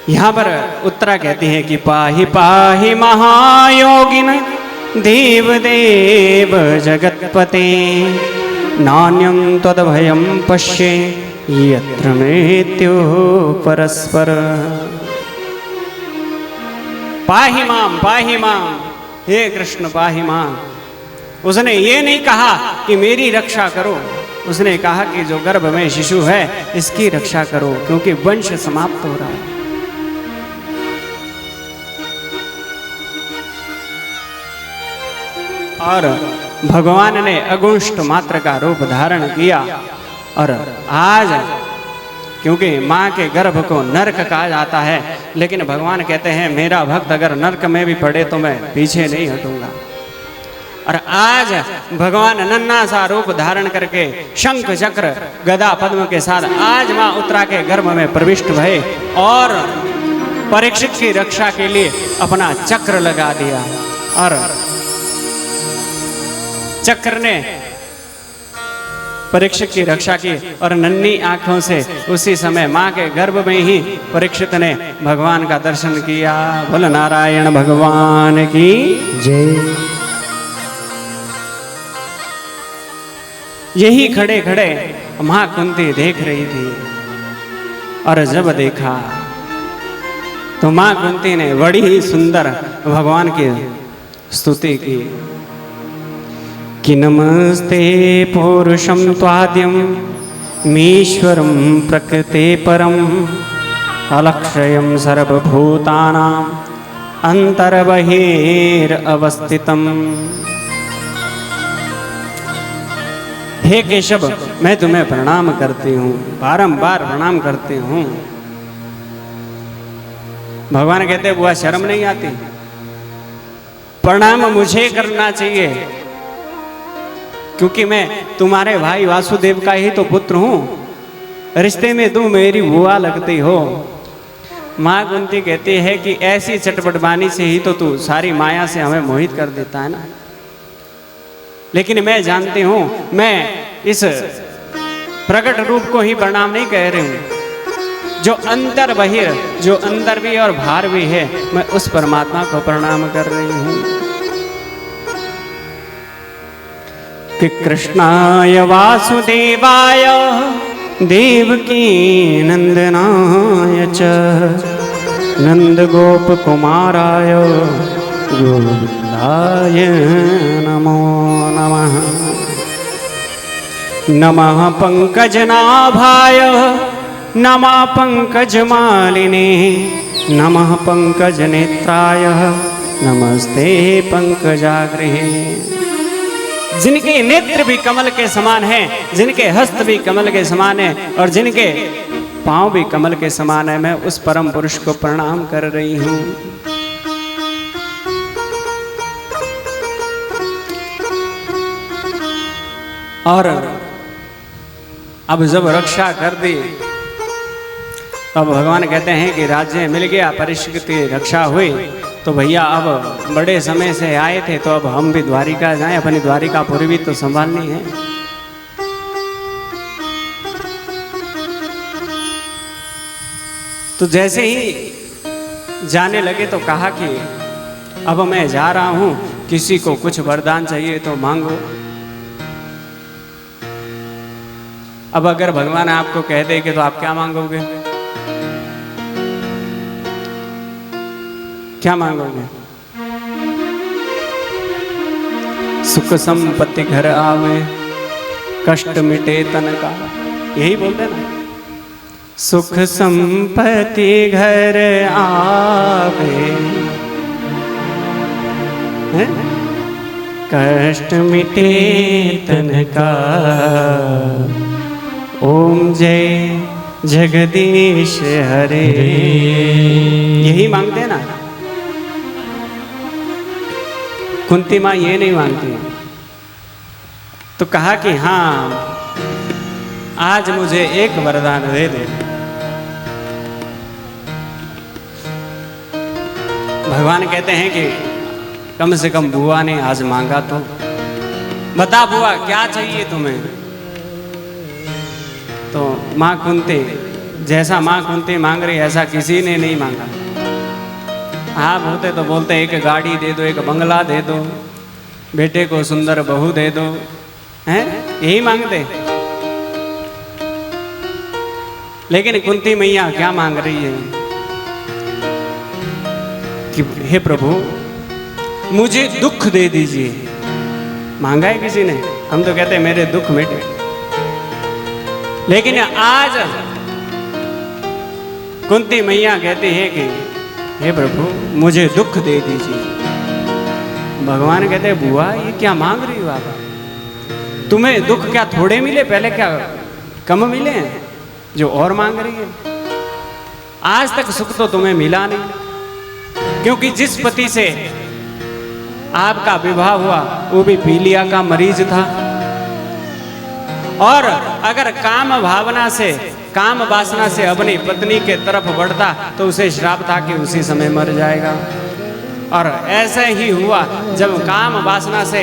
यहां पर उत्तरा कहती है कि पाहि पाहि महायोगिन देव देव जगत्पते नान्यं त्वद्भयं पश्ये यत्र मृत्युः परस्पर। पाहि मां, हे कृष्ण पाहि मां। उसने ये नहीं कहा कि मेरी रक्षा करो, उसने कहा कि जो गर्भ में शिशु है इसकी रक्षा करो, क्योंकि वंश समाप्त हो रहा है। और भगवान ने अगुंष्ट मात्र का रूप धारण किया। और आज क्योंकि माँ के गर्भ को नरक कहा जाता है, लेकिन भगवान कहते हैं मेरा भक्त अगर नरक में भी पड़े तो मैं पीछे नहीं हटूंगा। और आज भगवान नन्हा सा रूप धारण करके शंख चक्र गदा पद्म के साथ आज माँ उत्तरा के गर्भ में प्रविष्ट भये और परीक्षित की रक्षा के लिए अपना चक्र लगा दिया। और चक्र ने परीक्षित की रक्षा की और नन्ही आंखों से उसी समय मां के गर्भ में ही परीक्षित ने भगवान का दर्शन किया। बोल नारायण भगवान की जय। यही खड़े खड़े मां कुंती देख रही थी। और जब देखा तो मां कुंती ने बड़ी ही सुंदर भगवान की स्तुति की कि नमस्ते पौरुषं त्वाद्यं मीश्वरं प्रकृते परम अलक्षयं सर्वभूतानां अंतर्बहिरवस्थितम्। हे केशव, मैं तुम्हें प्रणाम करती हूँ, बारंबार प्रणाम करती हूँ। भगवान कहते बुआ शर्म नहीं आती? प्रणाम मुझे करना चाहिए, क्योंकि मैं तुम्हारे भाई वासुदेव का ही तो पुत्र हूं, रिश्ते में तुम मेरी बुआ लगती हो। माँ कुंती कहती है कि ऐसी चटपटबानी से ही तो तू सारी माया से हमें मोहित कर देता है ना। लेकिन मैं जानती हूं, मैं इस प्रकट रूप को ही प्रणाम नहीं कह रही हूं, जो अंतर बहिर, जो अंदर भी और बाहर भी है, मैं उस परमात्मा को प्रणाम कर रही हूं। कि कृष्णाय वासुदेवाय देवकी नंदनाय च नंदगोप कुमाराय गोविंदाय नमो नमः। नमः पंकजनाभाय नमः पंकजमालिने नमः पंकजनेत्राय नमस्ते पंकजाग्रहे। जिनके नेत्र भी कमल के समान हैं, जिनके हस्त भी कमल के समान हैं और जिनके पांव भी कमल के समान है, मैं उस परम पुरुष को प्रणाम कर रही हूं। और अब जब रक्षा कर दी, तब भगवान कहते हैं कि राज्य मिल गया, परीक्षित की रक्षा हुई, तो भैया अब बड़े समय से आए थे, तो अब हम भी द्वारिका जाएं, अपनी द्वारिकापुरी भी तो संभालनी है। तो जैसे ही जाने लगे तो कहा कि अब मैं जा रहा हूं, किसी को कुछ वरदान चाहिए तो मांगो। अब अगर भगवान आपको कह दे कि तो आप क्या मांगोगे? क्या मांगोगे? सुख संपत्ति घर आवे, कष्ट मिटे तन का, यही बोलते ना। सुख संपत्ति घर आवे, है? कष्ट मिटे तन का, ओम जय जगदीश हरे, यही मांगते ना। कुंती माँ ये नहीं मांगती। तो कहा कि हाँ, आज मुझे एक वरदान दे दे। भगवान कहते हैं कि कम से कम बुआ ने आज मांगा तो बता बुआ क्या चाहिए तुम्हें। तो माँ कुंती, जैसा माँ कुंती मांग रही ऐसा किसी ने नहीं मांगा। आप होते तो बोलते एक गाड़ी दे दो, एक बंगला दे दो, बेटे को सुंदर बहू दे दो, हैं? यही मांगते। लेकिन कुंती मैया क्या मांग रही है कि हे प्रभु मुझे दुख दे दीजिए। मांगा है किसी ने? हम तो कहते हैं मेरे दुख मिटे। लेकिन आज कुंती मैया कहती है कि हे प्रभु मुझे दुख दे दीजिए। भगवान कहते हैं बुआ ये क्या मांग रही हो आप? तुम्हें दुख क्या थोड़े मिले? पहले क्या कम मिले हैं जो और मांग रही है? आज तक सुख तो तुम्हें मिला नहीं, क्योंकि जिस पति से आपका विवाह हुआ वो भी पीलिया का मरीज था। और अगर काम भावना से, काम वासना से अपनी पत्नी के तरफ बढ़ता तो उसे श्राप था कि उसी समय मर जाएगा। और ऐसा ही हुआ, जब काम वासना से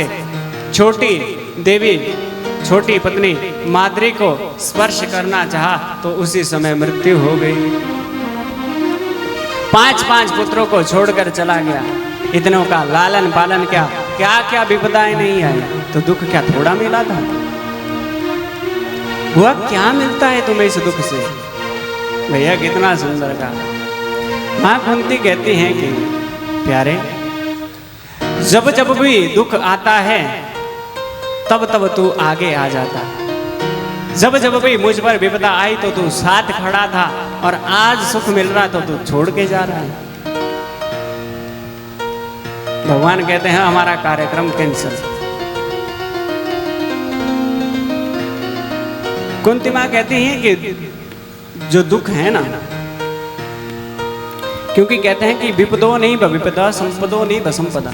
छोटी देवी, छोटी पत्नी माद्री को स्पर्श करना चाहा तो उसी समय मृत्यु हो गई। 5 पुत्रों को छोड़कर चला गया। इतनों का लालन पालन क्या क्या क्या विपदाएं नहीं आई, तो दुख क्या थोड़ा मिला था? हुआ क्या मिलता है तुम्हें इस दुख से? भैया कितना सुंदर का। माँ कुंती कहती हैं कि प्यारे, जब जब भी दुख आता है तब तब तू आगे आ जाता है। जब जब भी मुझ पर विपदा आई तो तू साथ खड़ा था, और आज सुख मिल रहा तो तू छोड़ के जा रहा है। भगवान कहते हैं हमारा कार्यक्रम कैंसिल। कुंती माँ कहती हैं कि जो दुख है ना, क्योंकि कहते हैं कि विपदो नहीं विपदा, संपदो नहीं संपदा।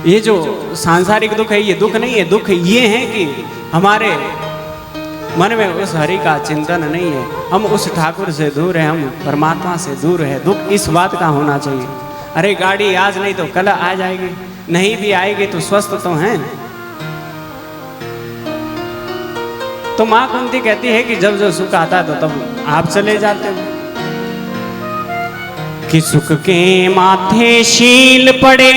ये जो सांसारिक दुख है ये दुख नहीं है। दुख ये है कि हमारे मन में उस हरि का चिंतन नहीं है, हम उस ठाकुर से दूर हैं, हम परमात्मा से दूर है। दुख इस बात का होना चाहिए। अरे गाड़ी आज नहीं तो कल आ जाएगी, नहीं भी आएगी तो स्वस्थ तो हैं। तो माँ कुंती कहती है कि जब जो सुख आता है तो तब आप चले जाते हो। कि सुख के माथे शील पड़े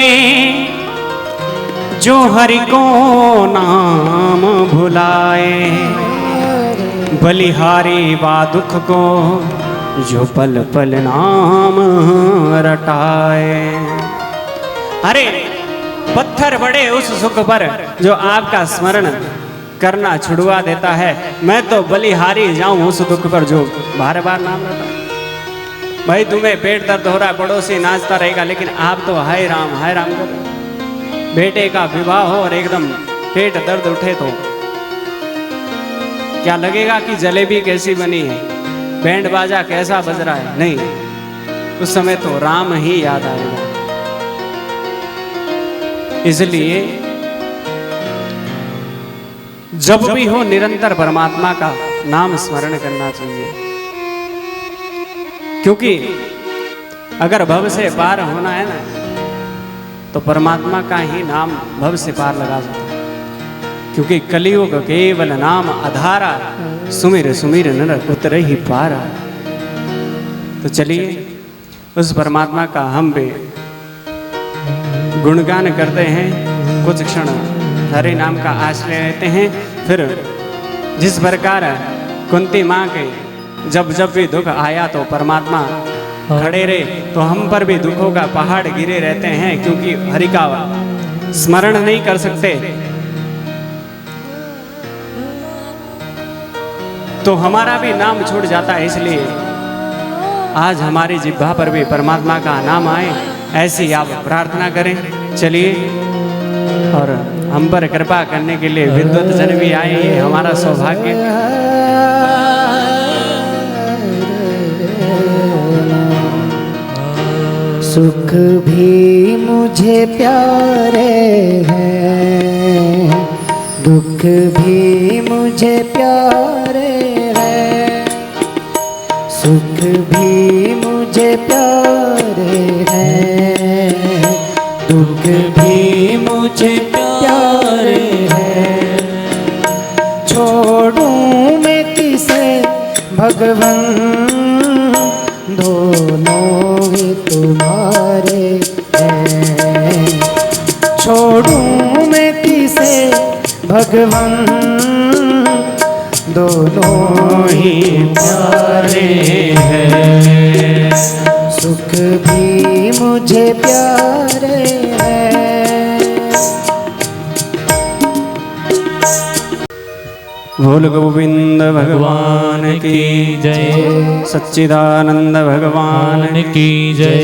जो हरि को नाम भुलाए, बलिहारी वा दुख को जो पल पल नाम रटाए। अरे पत्थर बड़े उस सुख पर जो आपका स्मरण करना छुड़वा देता है। मैं तो बलिहारी जाऊं उस दुख पर जो बार बार नाम रटा। भाई तुम्हें पेट दर्द हो रहा है, पड़ोसी नाचता रहेगा, लेकिन आप तो हाय राम कर रहे। बेटे का विवाह हो और एकदम पेट दर्द उठे तो क्या लगेगा कि जलेबी कैसी बनी है, बैंड बाजा कैसा बज रहा है? नहीं, उस समय तो राम ही याद आएगा। इसलिए जब भी हो निरंतर परमात्मा का नाम स्मरण करना चाहिए, क्योंकि अगर भव से पार होना है ना तो परमात्मा का ही नाम भव से पार लगा सकता है। क्योंकि कलियुग केवल नाम आधारा, सुमिर सुमिर नर उतरे ही पारा। तो चलिए उस परमात्मा का हम भी गुणगान करते हैं, कुछ क्षण हरे नाम का आश्रय लेते हैं। फिर जिस प्रकार कुंती माँ के जब जब भी दुख आया तो परमात्मा खड़े रहे, तो हम पर भी दुखों का पहाड़ गिरे रहते हैं, क्योंकि हरि का स्मरण नहीं कर सकते तो हमारा भी नाम छूट जाता है। इसलिए आज हमारी जिह्वा पर भी परमात्मा का नाम आए, ऐसी आप प्रार्थना करें। चलिए, और हम पर कृपा करने के लिए विद्वत जन भी आए, ये हमारा सौभाग्य। सुख भी मुझे प्यारे हैं, दुख भी मुझे प्यारे हैं। सुख भी मुझे प्यारे हैं, दुख भी मुझे प्यारे हैं। छोड़ूं मैं किसे भगवन, दोनों ही तुम्हारे हैं। छोड़ूं मैं किसे भगवन, दोनों ही प्यारे हैं। सुख भी मुझे प्यारे हैं। बोल गोविंद भगवान की जय, सच्चिदानंद भगवान की जय।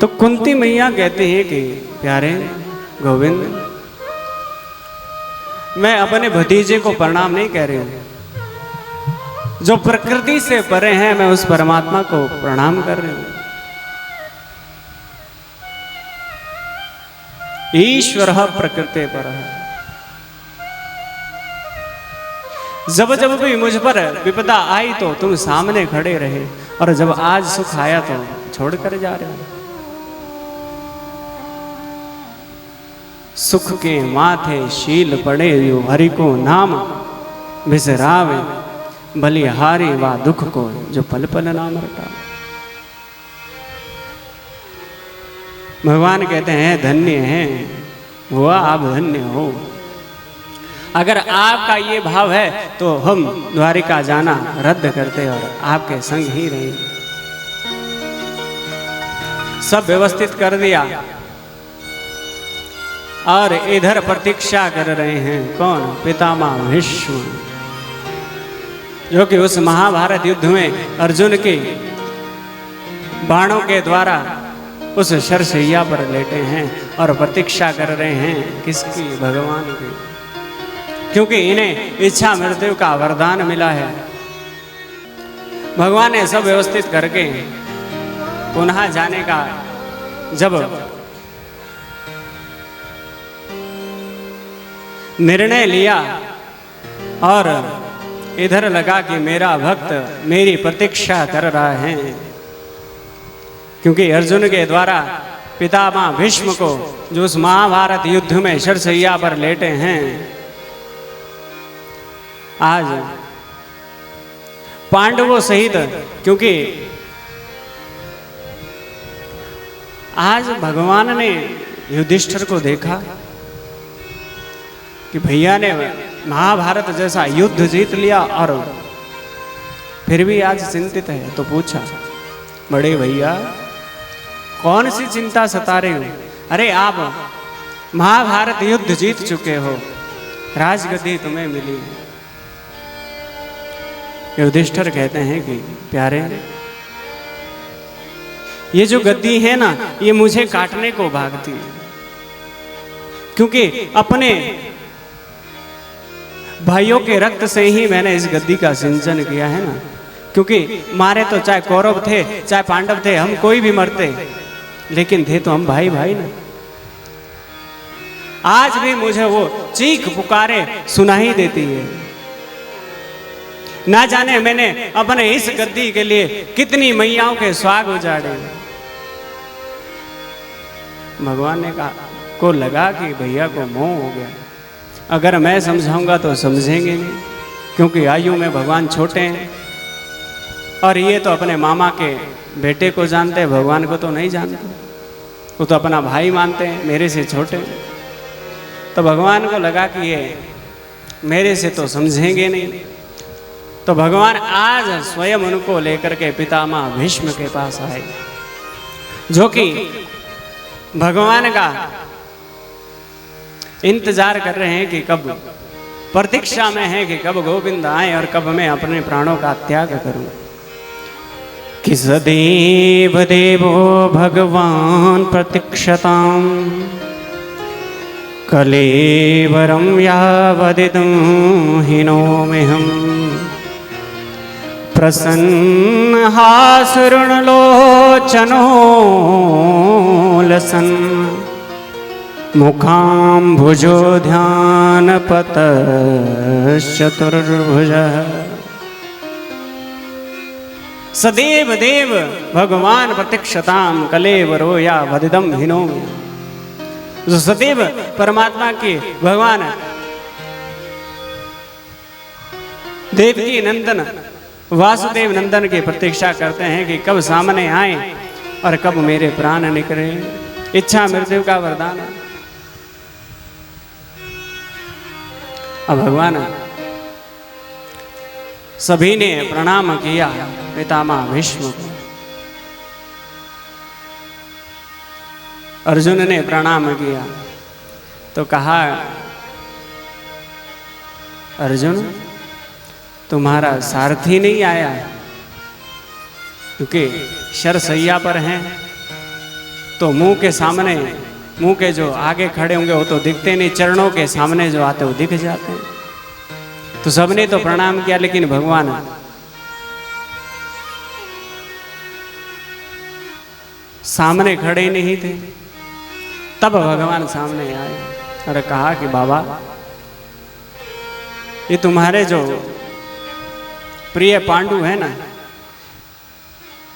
तो कुंती मैया कहते हैं कि प्यारे गोविंद, मैं अपने भतीजे को प्रणाम नहीं कह रही हूं, जो प्रकृति से परे हैं मैं उस परमात्मा को प्रणाम कर रही हूं। ईश्वर प्रकृति पर है। जब जब भी मुझ पर विपदा आई तो तुम सामने खड़े रहे, और जब आज सुख आया तो छोड़कर जा रहे हो। सुख के माथे शील पड़े यो हरि को नाम, बिसरावे बलिहारी वा दुख को जो पल पल नाम रटा। भगवान कहते हैं धन्य हैं हुआ आप धन्य हो। अगर आपका ये भाव है तो हम द्वारिका जाना रद्द करते और आपके संग ही रहे। सब व्यवस्थित कर दिया और इधर प्रतीक्षा कर रहे हैं कौन? पितामह भीष्म, जो कि उस महाभारत युद्ध में अर्जुन के बाणों के द्वारा उस शरशैया पर लेटे हैं और प्रतीक्षा कर रहे हैं किसकी? भगवान की। क्योंकि इन्हें इच्छा मृत्यु का वरदान मिला है। भगवान ने सब व्यवस्थित करके पुनः जाने का जब निर्णय लिया और इधर लगा कि मेरा भक्त मेरी प्रतीक्षा कर रहा है, क्योंकि अर्जुन के द्वारा पितामह भीष्म को जो उस महाभारत युद्ध में शरशैया पर लेटे हैं, आज पांडवों सहित, क्योंकि आज भगवान ने युधिष्ठिर को देखा कि भैया ने महाभारत जैसा युद्ध जीत लिया और फिर भी आज चिंतित है, तो पूछा बड़े भैया कौन सी चिंता सता रहे हो? अरे आप महाभारत युद्ध जीत चुके हो, राजगद्दी तुम्हें मिली। युधिष्ठिर कहते हैं कि प्यारे ये जो गद्दी है ना, ये मुझे काटने को भागती है। क्योंकि अपने भाइयों के रक्त से ही मैंने इस गद्दी का सिंचन किया है ना। क्योंकि मारे तो चाहे कौरव थे चाहे पांडव थे, हम कोई भी मरते, लेकिन थे तो हम भाई भाई ना। आज भी मुझे वो चीख पुकारे सुनाई देती है। ना जाने मैंने अपने इस गद्दी के लिए कितनी मैयाओं के स्वाग उजाड़े। भगवान ने कहा को लगा कि भैया को मोह हो गया। अगर मैं समझाऊंगा तो समझेंगे नहीं, क्योंकि आयु में भगवान छोटे हैं और ये तो अपने मामा के बेटे को जानते हैं, भगवान को तो नहीं जानते। वो तो अपना भाई मानते हैं, मेरे से छोटे। तो भगवान को लगा कि ये मेरे से तो समझेंगे नहीं। तो भगवान आज स्वयं उनको लेकर के पितामह भीष्म के पास आए, जो कि भगवान का इंतजार कर रहे हैं कि कब, प्रतीक्षा में है कि कब गोविंद आए और कब मैं अपने प्राणों का त्याग करूं। कि सदैव देवो भगवान प्रतीक्षताम् कलेवरं यावदिदं हिनोम्यहम् प्रसन्नहासुरुणलोचनो लसन् मुखाम्भुजो ध्यानपतश्चतुर्भुजः। सदैव देव भगवान प्रतीक्षताम् कलेवरो या वदिदम हिनोम्य। जो सदैव परमात्मा के भगवान देवकी नंदन वासुदेव नंदन की प्रतीक्षा करते हैं कि कब सामने आए और कब मेरे प्राण निकले। इच्छा मृत्यु का वरदान। अब भगवान सभी ने प्रणाम किया पितामह भीष्म को। अर्जुन ने प्रणाम किया तो कहा, अर्जुन तुम्हारा सारथी नहीं आया, क्योंकि शरसैया पर हैं तो मुंह के सामने, मुंह के जो आगे खड़े होंगे वो तो दिखते नहीं, चरणों के सामने जो आते वो दिख जाते हैं। तो सबने तो प्रणाम किया, लेकिन भगवान सामने खड़े नहीं थे। तब भगवान सामने आए और कहा कि बाबा, ये तुम्हारे जो प्रिय पांडु है ना,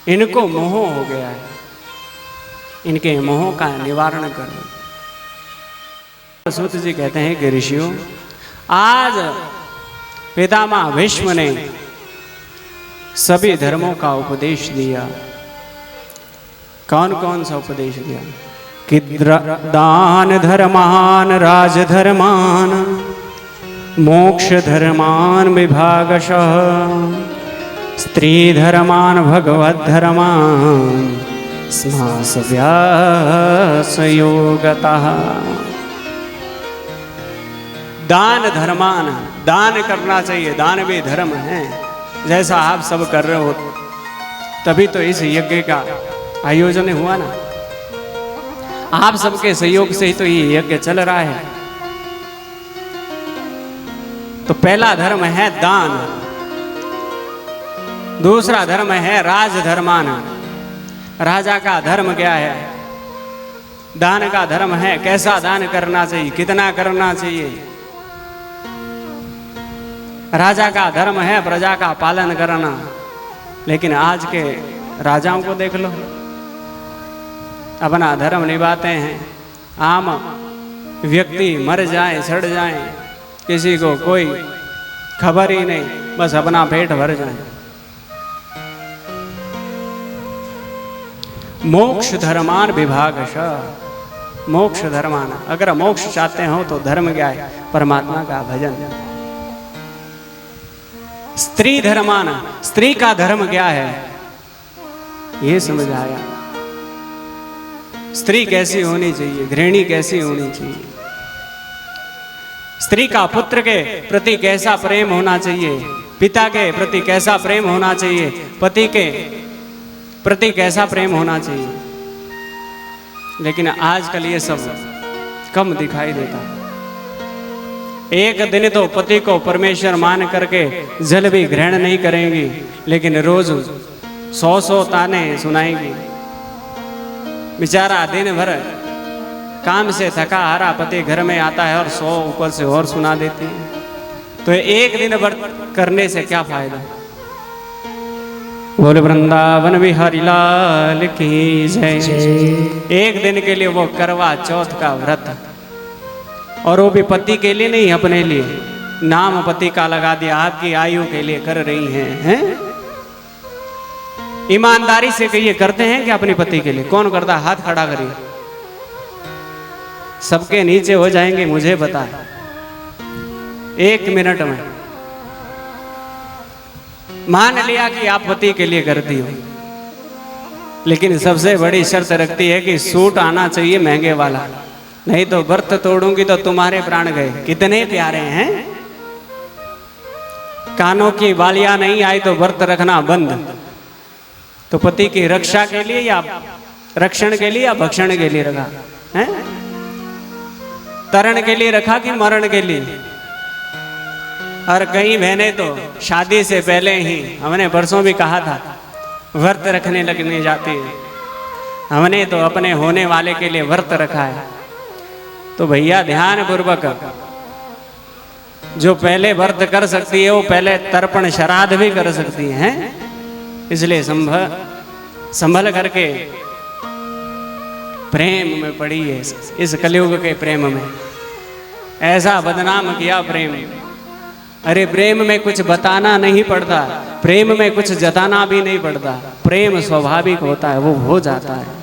इनको मोह हो गया है, इनके मोह का निवारण करो। सूत जी कहते हैं कि ऋषियों, आज पितामह भीष्म ने सभी धर्मों का उपदेश दिया। कौन कौन सा उपदेश दिया? कि दान धर्मान राजधर्मान मोक्ष धर्मान विभागशः स्त्री धर्मान भगवत धर्मान स्मासव्यासयोगतः। दान धर्मान, दान करना चाहिए, दान भी धर्म है। जैसा आप सब कर रहे हो, तभी तो इस यज्ञ का आयोजन हुआ ना। आप सबके सहयोग से ही तो ये यज्ञ चल रहा है। तो पहला धर्म है दान, दूसरा धर्म है राजधर्मान। राजा का धर्म क्या है? दान का धर्म है कैसा दान करना चाहिए, कितना करना चाहिए। राजा का धर्म है प्रजा का पालन करना। लेकिन आज के राजाओं को देख लो, अपना धर्म निभाते हैं, आम व्यक्ति मर जाए सड़ जाए किसी को कोई खबर ही नहीं, बस अपना पेट भर जाए। मोक्ष धर्मान विभागशः, मोक्ष धर्मान, अगर मोक्ष चाहते हो तो धर्म क्या है? परमात्मा का भजन। स्त्री धर्मान, स्त्री का धर्म क्या है? ये समझ आया। स्त्री कैसी होनी चाहिए, गृहिणी कैसी होनी चाहिए, स्त्री का पुत्र के प्रति कैसा प्रेम होना चाहिए, पिता के प्रति कैसा प्रेम होना चाहिए, पति के प्रति कैसा प्रेम होना चाहिए। लेकिन आजकल ये सब कम दिखाई देता है। एक दिन तो पति को परमेश्वर मान करके जल भी ग्रहण नहीं करेंगी, लेकिन रोज 100 ताने सुनाएंगी। बेचारा दिन भर काम से थका हारा पति घर में आता है और 100 ऊपर से और सुना देती है। तो एक दिन व्रत करने से क्या फायदा। बोले वृंदावन बिहारी लाल की जय। एक दिन के लिए वो करवा चौथ का व्रत, और वो भी पति के लिए नहीं, अपने लिए। नाम पति का लगा दिया, आपकी आयु के लिए कर रही हैं। ईमानदारी से कहिए, करते हैं क्या अपने पति के लिए? कौन करता? हाथ खड़ा करिए। सबके नीचे हो जाएंगे, मुझे बता। 1 मिनट में मान लिया कि आप पति के लिए करती हो, लेकिन सबसे बड़ी शर्त रखती है कि सूट आना चाहिए महंगे वाला, नहीं तो व्रत तोड़ूंगी तो तुम्हारे प्राण गए। कितने प्यारे हैं। कानों की बालियां नहीं आई तो व्रत रखना बंद। तो पति की रक्षा के लिए या रक्षण के लिए या भक्षण के लिए रखा है? तरण के लिए रखा कि मरण के लिए? और कई बहनें तो शादी से पहले ही, हमने परसों भी कहा था, व्रत रखने लगने जाती है। हमने तो अपने होने वाले के लिए व्रत रखा है। तो भैया ध्यान पूर्वक, जो पहले व्रत कर सकती है वो पहले तर्पण श्राद्ध भी कर सकती है। इसलिए संभल करके प्रेम में पड़ी है। इस कलयुग के प्रेम में ऐसा बदनाम किया प्रेम। अरे प्रेम में कुछ बताना नहीं पड़ता, प्रेम में कुछ जताना भी नहीं पड़ता। प्रेम स्वाभाविक होता है, वो हो जाता है।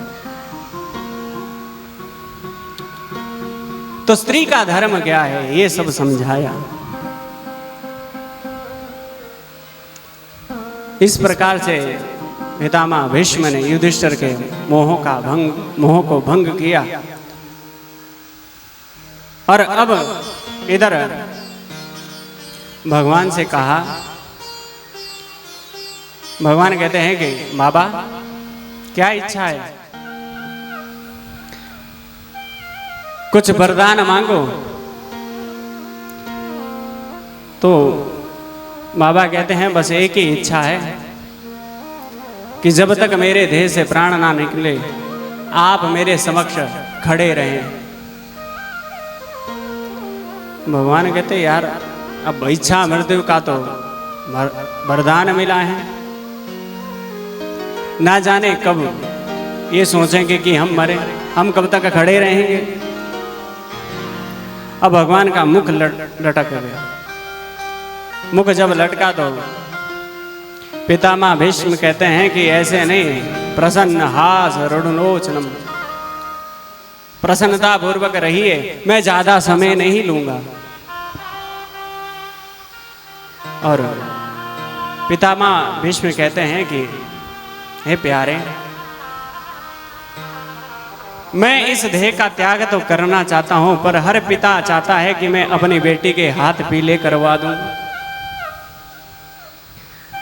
तो स्त्री का धर्म क्या है, ये सब समझाया। इस प्रकार से पितामह भीष्म ने युधिष्ठिर के मोह को भंग किया। और अब इधर भगवान से कहा, भगवान कहते हैं कि बाबा क्या इच्छा है, कुछ वरदान मांगो। तो बाबा कहते हैं बस एक ही इच्छा है कि जब तक मेरे देह से प्राण ना निकले आप मेरे समक्ष खड़े रहें। भगवान कहते यार अब इच्छा मृत्यु का तो वरदान मिला है, ना जाने कब ये सोचेंगे कि हम मरे, हम कब तक खड़े रहेंगे। अब भगवान का मुख लटक गया। मुख जब लटका तो पितामह भीष्म कहते हैं कि ऐसे नहीं, प्रसन्न हास रुणलोचनम, प्रसन्नता पूर्वक रहिए, मैं ज्यादा समय नहीं लूंगा। और पितामह भीष्म कहते हैं कि हे प्यारे, मैं इस देह का त्याग तो करना चाहता हूं, पर हर पिता चाहता है कि मैं अपनी बेटी के हाथ पीले करवा दूं।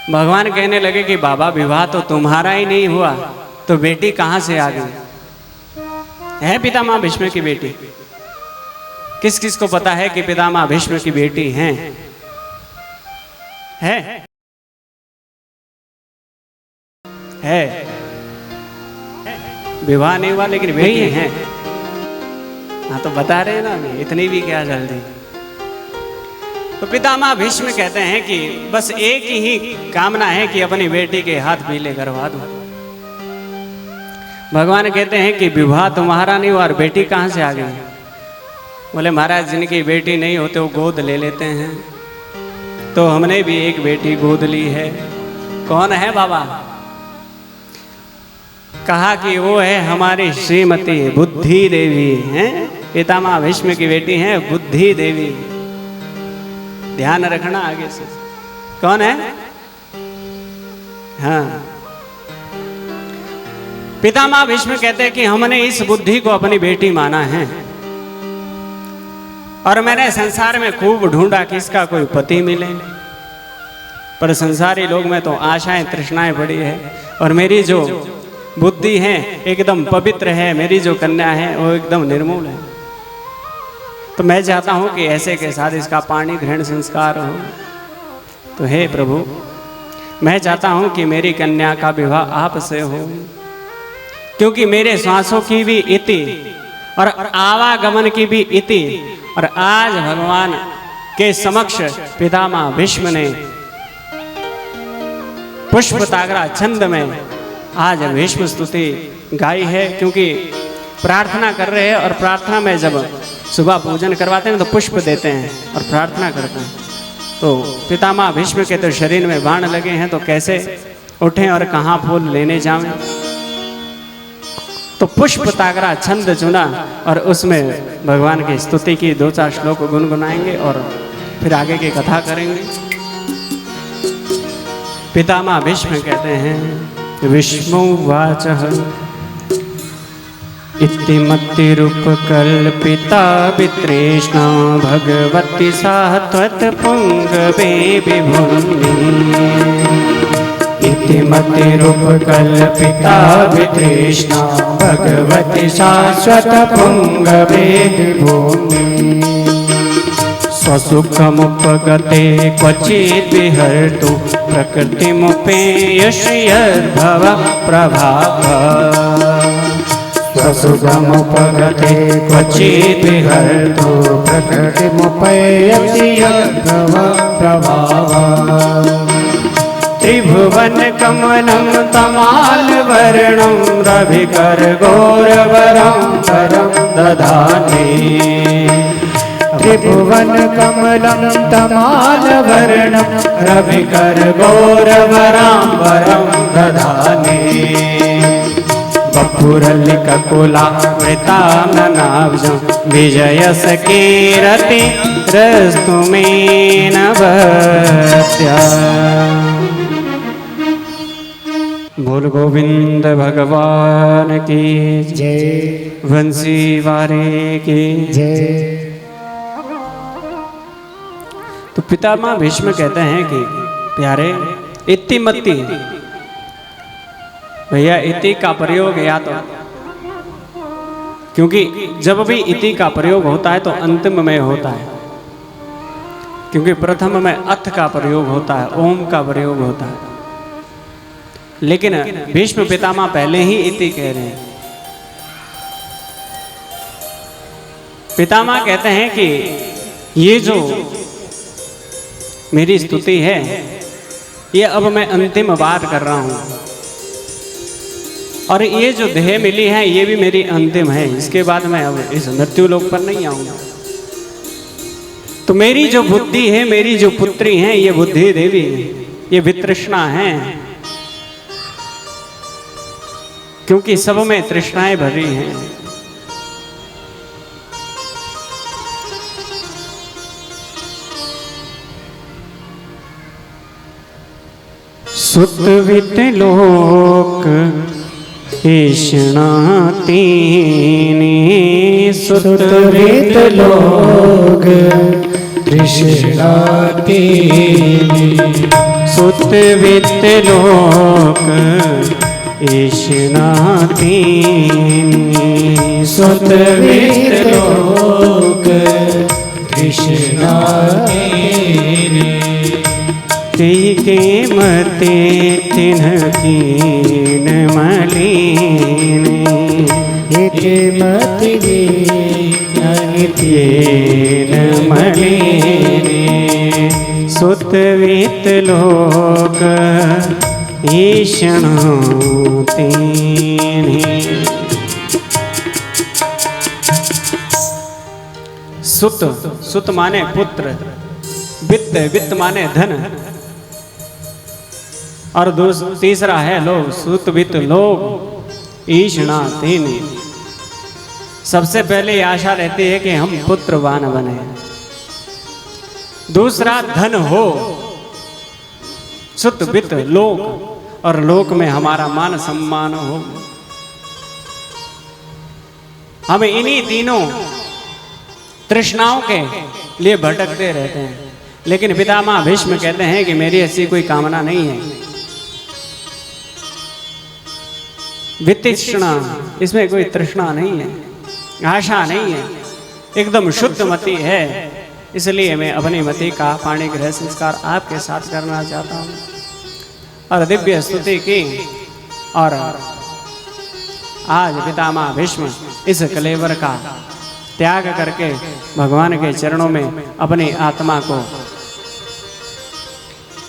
भगवान कहने लगे कि बाबा विवाह तो तुम्हारा ही नहीं हुआ, तो बेटी कहां से आ गई? है पितामह भीष्म की बेटी? किस किस को पता है कि पितामह भीष्म की बेटी है? विवाह नहीं हुआ लेकिन बेटी है। हाँ तो बता रहे हैं ना, इतनी भी क्या जल्दी। तो पितामह भीष्म कहते हैं कि बस एक ही कामना है कि अपनी बेटी के हाथ पीले करवा दूं। भगवान कहते हैं कि विवाह तुम्हारा नहीं हुआ और बेटी कहां से आ गई? बोले महाराज जिनकी बेटी नहीं होते वो गोद ले लेते हैं, तो हमने भी एक बेटी गोद ली है। कौन है बाबा? कहा कि वो है हमारी श्रीमती बुद्धि देवी हैं। पितामह भीष्म की बेटी है बुद्धि देवी। ध्यान रखना आगे से कौन है। हाँ, पितामह भीष्म कहते हैं कि हमने इस बुद्धि को अपनी बेटी माना है, और मैंने संसार में खूब ढूंढा कि इसका कोई पति मिले, पर संसारी लोग में तो आशाएं तृष्णाएं बड़ी है, और मेरी जो बुद्धि है एकदम पवित्र है, मेरी जो कन्या है वो एकदम निर्मूल है। तो मैं चाहता हूं कि ऐसे के साथ इसका पाणी ग्रहण संस्कार हो। तो हे प्रभु, मैं चाहता हूं कि मेरी कन्या का विवाह आपसे हो, क्योंकि मेरे श्वासों की भी इति और आवागमन की भी इति, और आज भगवान के समक्ष पितामह भीष्म ने पुष्प तागरा छंद में आज भीष्म स्तुति गाई है, क्योंकि प्रार्थना कर रहे हैं और प्रार्थना में जब सुबह पूजन करवाते हैं तो पुष्प देते हैं और प्रार्थना करते हैं। तो पितामह भीष्म के तो शरीर में बाण लगे हैं, तो कैसे उठें और कहाँ फूल लेने जावें। तो पुष्प तागरा छंद चुना और उसमें भगवान की स्तुति की 2-4 श्लोक गुनगुनाएंगे और फिर आगे की कथा करेंगे। पितामह भीष्म कहते हैं, विष्णुवाचः इत्तिमत्तिरूपकल्पिता वितृष्णा भगवती सा त्वत्पुङ्गवे विभुन्नि। इत्तिमत्तिरूपकल्पिता वितृष्णा भगवती शाश्वतपुङ्गवे विभुन्नि। स्वसुखमुपगते क्वचित् विहर्तु प्रकृतिमुपेयश्यद्भव प्रभावः। स्वसुखमुपगते क्वचित् विहर्तु प्रकृतिमुपेयश्यद्भव प्रभावः। त्रिभुवनकमलं तमालवर्णं रविकरगौरवरं परं दधाने। त्रिभुवनकमलं तमालवर्णं रविकरगौरवराम्बरं दधाने। बपुरलिककुलावृताम्नाब्जं विजयसकीरति रस्तुमेन भक्त्या। बोल गोविंद भगवान की जय, वंशी वारे की जय। तो पितामह भीष्म कहते हैं कि प्यारे, इति मत्ति, भैया इति का प्रयोग या तो, क्योंकि जब भी इति का प्रयोग होता है तो अंतिम में होता है, क्योंकि प्रथम में अथ का प्रयोग होता है, ओम का प्रयोग होता है। लेकिन भीष्म पितामह पहले ही इति कह रहे हैं। पितामह कहते हैं कि ये जो मेरी स्तुति है ये अब मैं अंतिम बार कर रहा हूं, और ये जो देह मिली है ये भी मेरी अंतिम है। इसके बाद मैं अब इस मृत्यु लोक पर नहीं आऊंगा। तो मेरी जो बुद्धि है, मेरी जो पुत्री है, ये बुद्धि देवी, ये वितृष्णा है, क्योंकि सब में तृष्णाएं भरी हैं। सुतवित लोक तृष्णातीनि। सुतवित लोक तृष्णातीनि। सुतवित लोक तृष्णातीनि। सुतवित लोक तृष्णातीनि। के मते तिन्ह कीन मलिनी। के मति कीन मलिनी। सुतवित लोक ईषणातीनि। सुत, सुत माने पुत्र, वित्त, वित्त माने धन, और तीसरा है लोग, सुत वित्त लोग ईषणातीनि। सबसे पहले आशा रहती है कि हम पुत्रवान बने। दूसरा धन हो, सुत वित्त लोक, और लोक में हमारा मान सम्मान हो। हम इन्हीं तीनों तृष्णाओं के लिए भटकते रहते हैं। लेकिन पितामह भीष्म कहते हैं कि मेरी ऐसी कोई कामना नहीं है। वितृष्णा, इसमें कोई तृष्णा नहीं है, आशा नहीं है। एकदम शुद्ध मति है, इसलिए मैं अपनी मति का पाणी ग्रह संस्कार आपके साथ करना चाहता हूँ। और दिव्य स्तुति की और आज पितामह भीष्म इस कलेवर का त्याग करके भगवान के चरणों में अपनी आत्मा को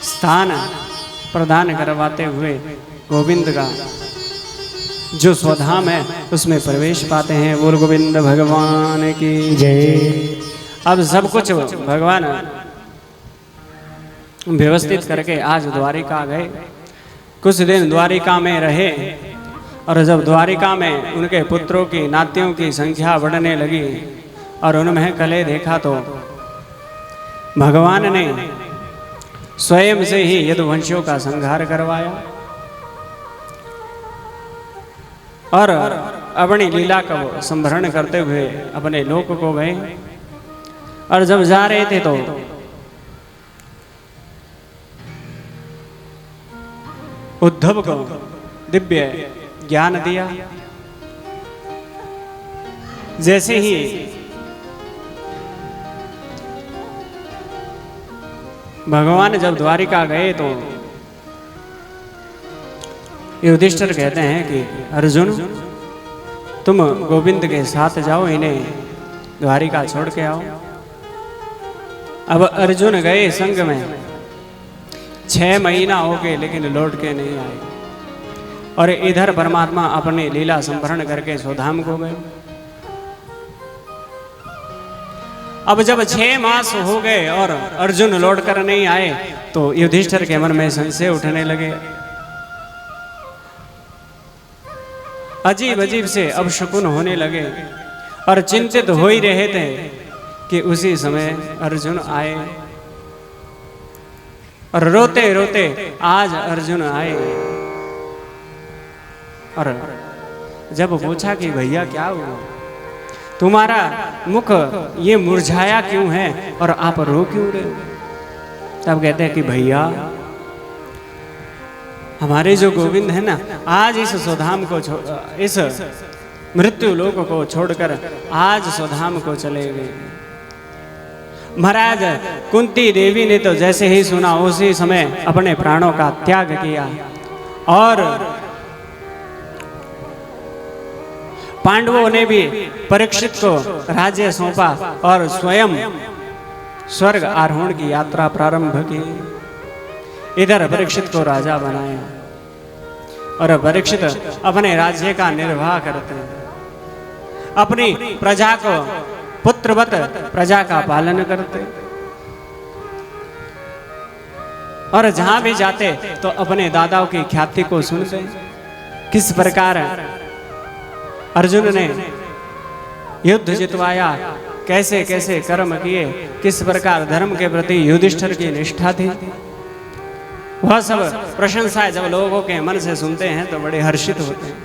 स्थान प्रदान करवाते हुए गोविंद का जो स्वधाम है उसमें प्रवेश पाते हैं। बोल गोविंद भगवान की जय। अब सब कुछ भगवान व्यवस्थित करके आज द्वारिका गए। कुछ दिन द्वारिका में रहे और जब द्वारिका में उनके पुत्रों की नातियों की संख्या बढ़ने लगी और उनमें कले देखा तो भगवान ने स्वयं से ही यदुवंशियों का संहार करवाया और अपनी लीला का संभरण करते हुए अपने लोक को गए। और जब जा रहे थे तो उद्धव को दिव्य ज्ञान दिया। जैसे ही भगवान जब द्वारिका गए तो युधिष्ठिर कहते हैं कि अर्जुन तुम गोविंद के साथ जाओ, इन्हें द्वारिका छोड़ के आओ। अब अर्जुन गए संग में 6 महीना हो गए लेकिन लौट के नहीं आए। और इधर परमात्मा अपने लीला संभरण करके स्वधाम को गए। अब जब 6 मास हो गए और अर्जुन लौट कर नहीं आए तो युधिष्ठिर के मन में संशय उठने लगे। अजीब अजीब से अपशकुन होने लगे और चिंतित हो ही रहे थे कि उसी समय अर्जुन आए। और रोते रोते आज अर्जुन आए और जब पूछा कि भैया क्या हुआ, तुम्हारा मुख ये मुरझाया क्यों है और आप रो क्यों रहे? तब कहते हैं कि भैया हमारे जो गोविंद है ना, आज इस स्वधाम को इस मृत्यु लोक को छोड़कर आज स्वधाम को चले गए। महाराज कुंती देवी ने तो जैसे ही सुना उसी समय अपने प्राणों का त्याग किया और पांडवों ने भी परीक्षित को राज्य सौंपा और स्वयं स्वर्ग आरोहण की यात्रा प्रारंभ की। इधर परीक्षित को राजा बनाया और परीक्षित अपने राज्य का निर्वाह करते हैं, अपनी प्रजा को पुत्रवत प्रजा का पालन करते और जहां भी जाते तो अपने दादाओं की ख्याति को सुनते। किस प्रकार अर्जुन ने युद्ध जितवाया, कैसे कैसे कर्म किए, किस प्रकार धर्म के प्रति युधिष्ठिर की निष्ठा थी, वह सब प्रशंसाएं जब लोगों के मन से सुनते हैं तो बड़े हर्षित होते हैं।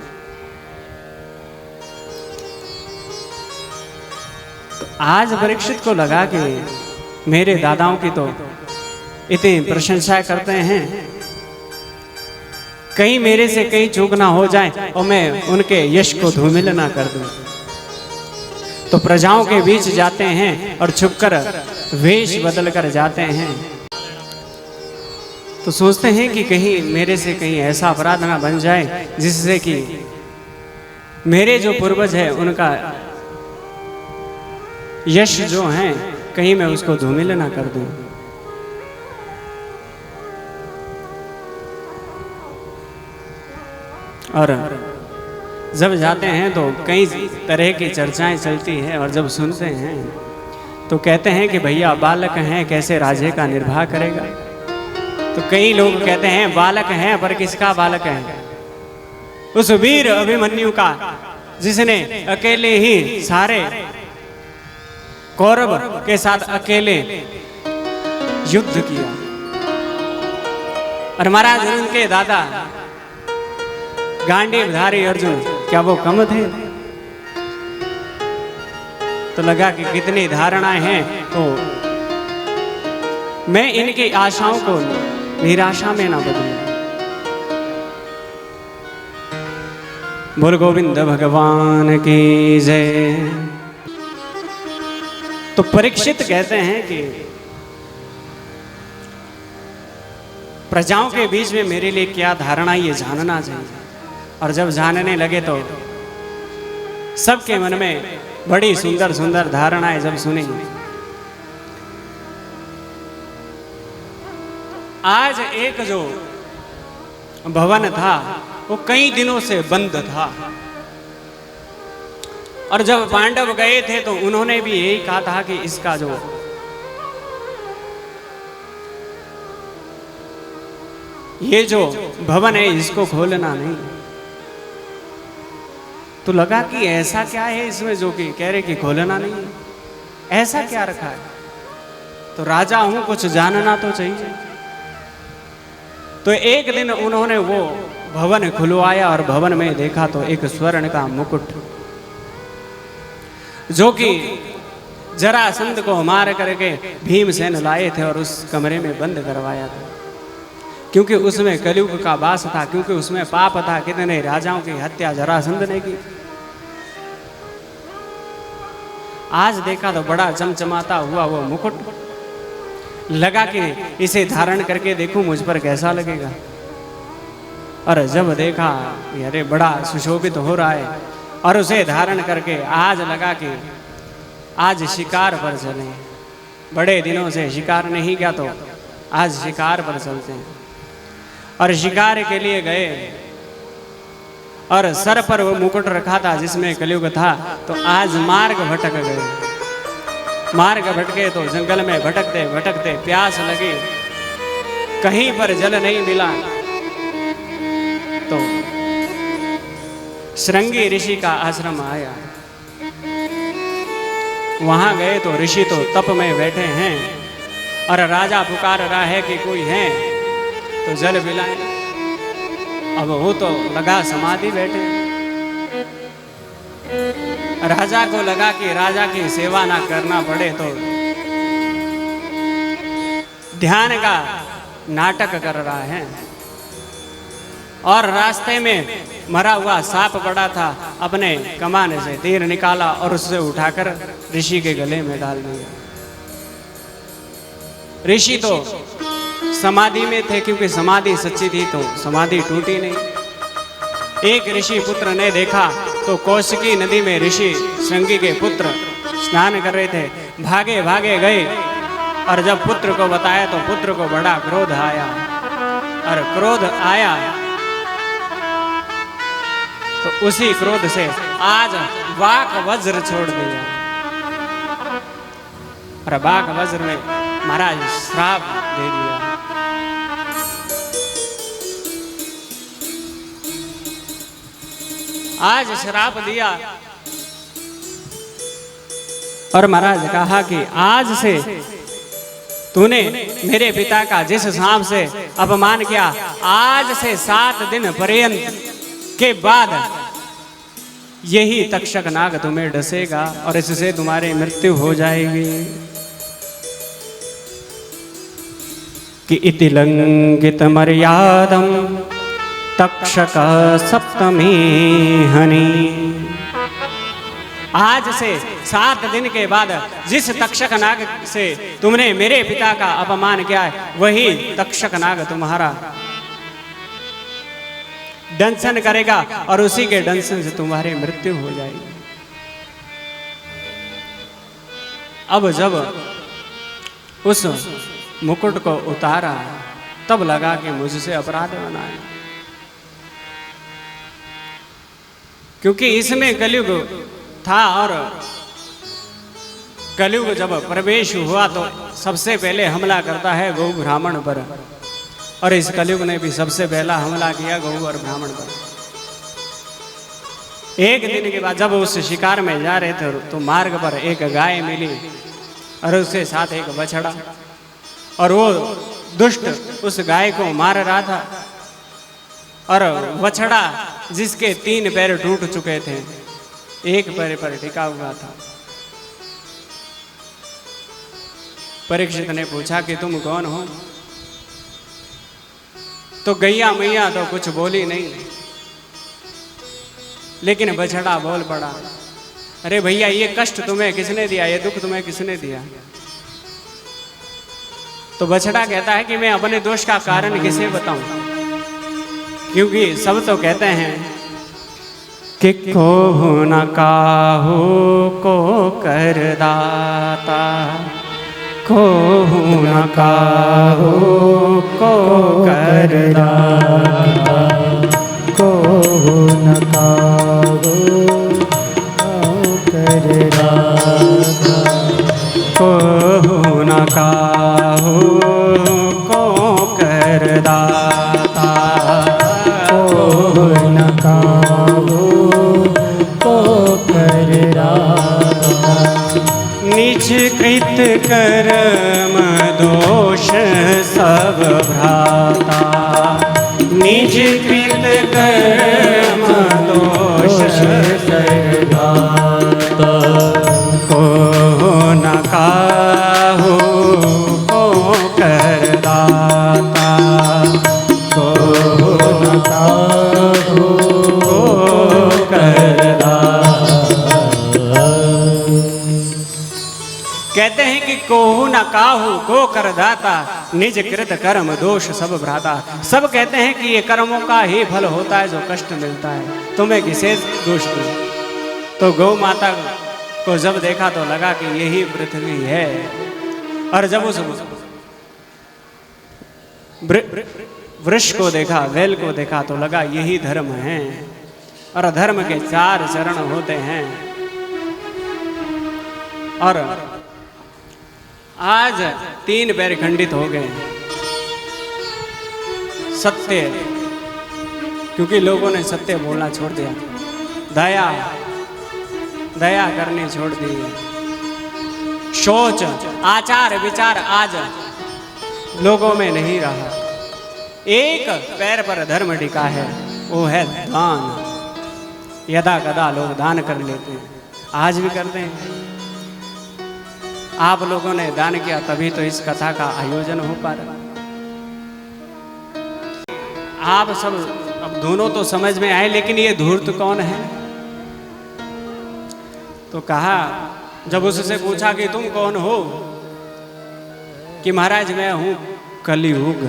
तो आज परीक्षित को लगा कि मेरे दादाओं की तो इतनी प्रशंसा करते हैं, कहीं मेरे से कहीं चूक ना हो जाए और मैं उनके यश को धूमिल ना कर दूं। तो प्रजाओं के बीच जाते हैं और छुपकर वेश बदल कर जाते हैं। तो सोचते हैं कि कहीं मेरे से कहीं ऐसा अपराध ना बन जाए जिससे कि मेरे जो पूर्वज है उनका यश जो है कहीं मैं उसको धूमिल ना कर दूं। और जब जाते हैं तो कई तरह की चर्चाएं चलती है और जब सुनते हैं तो कहते हैं कि भैया बालक हैं, कैसे राज्य का निर्वाह करेगा। तो कई लोग कहते हैं बालक हैं, पर किसका बालक है? उस वीर अभिमन्यु का, जिसने अकेले ही सारे कौरव के साथ अकेले युद्ध किया। और महाराज उनके दादा गांडीवधारी अर्जुन, क्या वो कम थे? तो लगा कि कितनी धारणाएं हैं, तो मैं इनकी आशाओं को निराशा में ना बदलूं। बोल गोविंद भगवान की जय। तो परीक्षित कहते हैं कि प्रजाओं के बीच में मेरे लिए क्या धारणा ये जानना चाहिए। और जब जानने लगे तो सबके मन में बड़ी सुंदर सुंदर धारणाएं जब सुनी। आज एक जो भवन था वो कई दिनों से बंद था, और जब पांडव गए थे तो उन्होंने भी यही कहा था कि इसका जो ये जो भवन है इसको खोलना नहीं। तो लगा कि ऐसा क्या है इसमें जो कि कह रहे कि खोलना नहीं, ऐसा क्या रखा है। तो राजा हूं, कुछ जानना तो चाहिए। तो एक दिन उन्होंने वो भवन खुलवाया और भवन में देखा तो एक स्वर्ण का मुकुट, जो कि जरासंध को मार करके भीमसेन लाए थे और उस कमरे में बंद करवाया था, क्योंकि उसमें कलयुग का वास था, क्योंकि उसमें पाप था। कितने राजाओं की हत्या जरासंध ने की। आज देखा तो बड़ा चमचमाता हुआ वो मुकुट, लगा कि इसे धारण करके देखूं मुझ पर कैसा लगेगा। और जब देखा अरे बड़ा सुशोभित हो रहा है, और उसे धारण करके आज लगा कि आज शिकार पर चले। बड़े दिनों से शिकार नहीं किया तो आज शिकार पर चलते हैं। और शिकार के लिए गए और सर पर वो मुकुट रखा था जिसमें कलयुग था। तो आज मार्ग भटक गए। मार्ग भटके तो जंगल में भटकते भटकते प्यास लगी, कहीं पर जल नहीं मिला। तो श्रृंगी ऋषि का आश्रम आया। वहां गए तो ऋषि तो तप में बैठे हैं, और राजा पुकार रहा है कि कोई है तो जल पिलाए। अब वो तो लगा समाधि बैठे। राजा को लगा कि राजा की सेवा ना करना पड़े तो ध्यान का नाटक कर रहा है। और रास्ते में मरा हुआ सांप पड़ा था, अपने कमान से तीर निकाला और उससे उठाकर ऋषि के गले में डाल दिया। ऋषि तो समाधि में थे, क्योंकि समाधि सच्ची थी तो समाधि टूटी नहीं। एक ऋषि पुत्र ने देखा तो कौशिकी नदी में ऋषि श्रृंगी के पुत्र स्नान कर रहे थे। भागे भागे गए, और जब पुत्र को बताया तो पुत्र को बड़ा क्रोध आया। और क्रोध आया तो उसी क्रोध से आज वाक वज्र छोड़ दिया। और वाक वज्र ने महाराज श्राप दे दिया। आज श्राप दिया और महाराज कहा कि आज से तूने मेरे पिता का जिस सांप से अपमान किया, आज से 7 दिन पर्यंत के बाद यही तक्षक नाग तुम्हें डसेगा और इससे तुम्हारी मृत्यु हो जाएगी। कि इति लंघित मर्यादम तक्षक सप्तमी हनि। आज से 7 दिन के बाद जिस तक्षक नाग से तुमने मेरे पिता का अपमान किया है, वही तक्षक नाग तुम्हारा दंशन करेगा और उसी के दंशन से तुम्हारी मृत्यु हो जाएगी। अब जब उस मुकुट को उतारा तब लगा कि मुझसे अपराध बना है, क्योंकि इसमें कलयुग था। और कलयुग जब प्रवेश हुआ तो सबसे पहले हमला करता है गौ ब्राह्मण पर, और इस कलयुग ने भी सबसे पहला हमला किया गौ और ब्राह्मण पर। एक दिन के बाद जब उस शिकार में जा रहे थे तो मार्ग पर एक गाय मिली और उसके साथ एक बछड़ा, और वो दुष्ट उस गाय को मार रहा था। और बछड़ा जिसके 3 पैर टूट चुके थे, एक पैर पर टिका हुआ था। परीक्षित ने पूछा कि तुम कौन हो? तो गैया मैया तो कुछ बोली नहीं, लेकिन बछड़ा बोल पड़ा। अरे भैया ये कष्ट तुम्हें किसने दिया, ये दुख तुम्हें किसने दिया? तो बछड़ा कहता है कि मैं अपने दोष का कारण किसे बताऊं, क्योंकि सब तो कहते हैं कि को न काहू को कर दाता, को न काहू को कर दाता, को न काहू कर दाता, को न काहू को कर दाता, को न काहू को कर दाता, निज कृत कर्म दोष सब भ्राता, निज कृत कर्म दोष कर दाता, को न काहू को कर दाता, को न काहू को कर दाता। कहते हैं कि कोहू न काहू को कर दाता, निज कृत कर्म दोष सब भ्राता। सब कहते हैं कि ये कर्मों का ही फल होता है जो कष्ट मिलता है, तुम्हें किसे दोष दूं? तो गौ माता को जब देखा तो लगा कि यही पृथ्वी है, और जब उस वृक्ष को देखा, वेल को देखा तो लगा यही धर्म है, और धर्म के 4 चरण होते हैं। और आज 3 पैर खंडित हो गए। सत्य, क्योंकि लोगों ने सत्य बोलना छोड़ दिया, दया करनी छोड़ दी, सोच आचार विचार आज लोगों में नहीं रहा। एक पैर पर धर्म टिका है, वो है दान। यदा कदा लोग दान कर लेते हैं, आज भी करते हैं। आप लोगों ने दान किया तभी तो इस कथा का आयोजन हो पा रहा। आप सब अब दोनों तो समझ में आए, लेकिन ये धूर्त कौन है? तो कहा, जब उससे पूछा कि तुम कौन हो, कि महाराज मैं हूं कलियुग।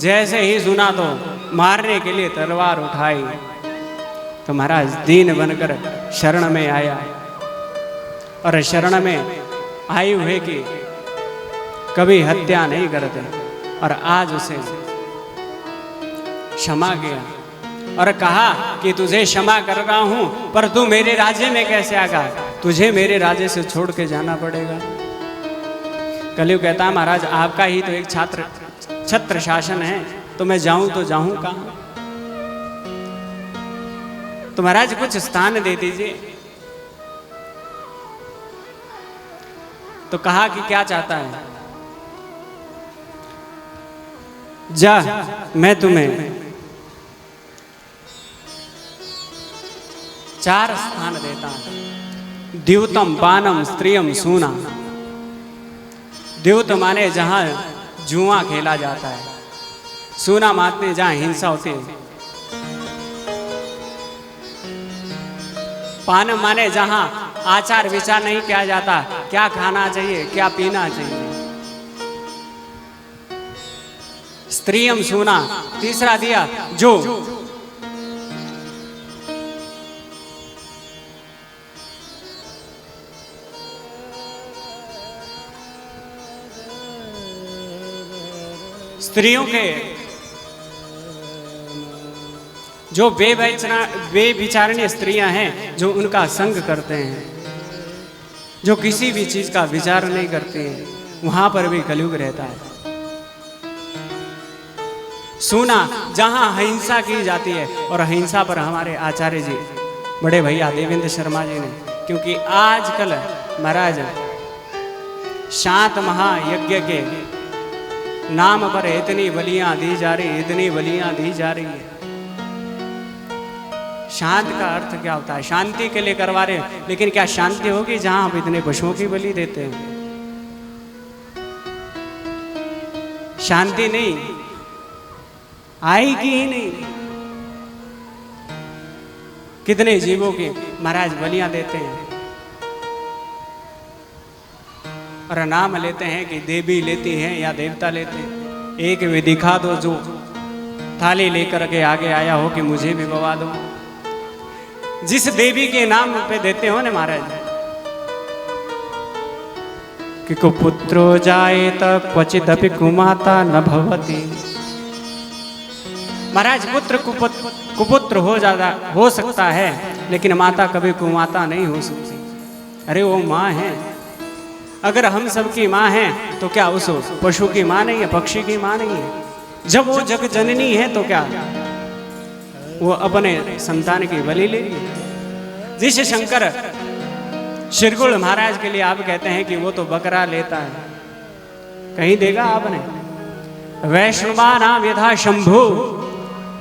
जैसे ही सुना तो मारने के लिए तलवार उठाई। तो महाराज दीन बनकर शरण में आया, और शरण में आए हुए कि कभी हत्या नहीं करते, और आज उसे क्षमा किया और कहा कि तुझे क्षमा कर रहा हूं, पर तू मेरे राज्य में कैसे आगा? तुझे मेरे राज्य से छोड़ के जाना पड़ेगा। कलियुग कहता, महाराज आपका ही तो एक छत्र शासन है, तो मैं जाऊं तो जाऊं कहां? तो महाराज कुछ स्थान दे दीजिए। तो कहा कि क्या चाहता है? जा, मैं तुम्हें 4 स्थान देता हूं। द्यूतम पानम स्त्रियम सूना। द्यूत माने जहां जुआ खेला जाता है, सूना माने जहां हिंसा होती है, पान माने जहां आचार विचार नहीं किया जाता, क्या खाना चाहिए क्या पीना चाहिए। स्त्रियम सूना तीसरा दिया, जो स्त्रियों के जो बेविचारणीय स्त्रियां हैं, जो उनका संग करते हैं, जो किसी भी चीज का विचार नहीं करते हैं, वहां पर भी कलयुग रहता है। सुना जहां हिंसा की जाती है, और हिंसा पर हमारे आचार्य जी बड़े भैया देवेंद्र शर्मा जी ने, क्योंकि आजकल महाराज शांत महायज्ञ के नाम पर इतनी बलियां दी जा रही, इतनी बलियां दी जा रही है। शांत का अर्थ क्या होता है? शांति के लिए करवा रहे हैं, लेकिन क्या शांति होगी जहां आप इतने पशुओं की बलि देते हैं? शांति नहीं आएगी ही नहीं। कितने जीवों की महाराज बलियां देते हैं और नाम लेते हैं कि देवी लेती हैं या देवता लेते हैं। एक भी दिखा दो जो थाली लेकर के आगे आया हो कि मुझे भी गवा दो। जिस देवी के नाम पे देते हो ना महाराज कि कुपुत्रो जाए तब क्वचित अपि कुमाता न भवती। महाराज पुत्र कुपुत्र हो सकता है, लेकिन माता कभी कुमाता नहीं हो सकती। अरे वो माँ है, अगर हम सबकी माँ है तो क्या उस पशु की माँ नहीं है, पक्षी की माँ नहीं है? जब वो जग जननी है तो क्या वो अपने संतान की बलि लेगी? जिस शंकर शिरगुल महाराज के लिए आप कहते हैं कि वो तो बकरा लेता है, कहीं देगा आपने? वैष्णवा नाम यथा शंभु,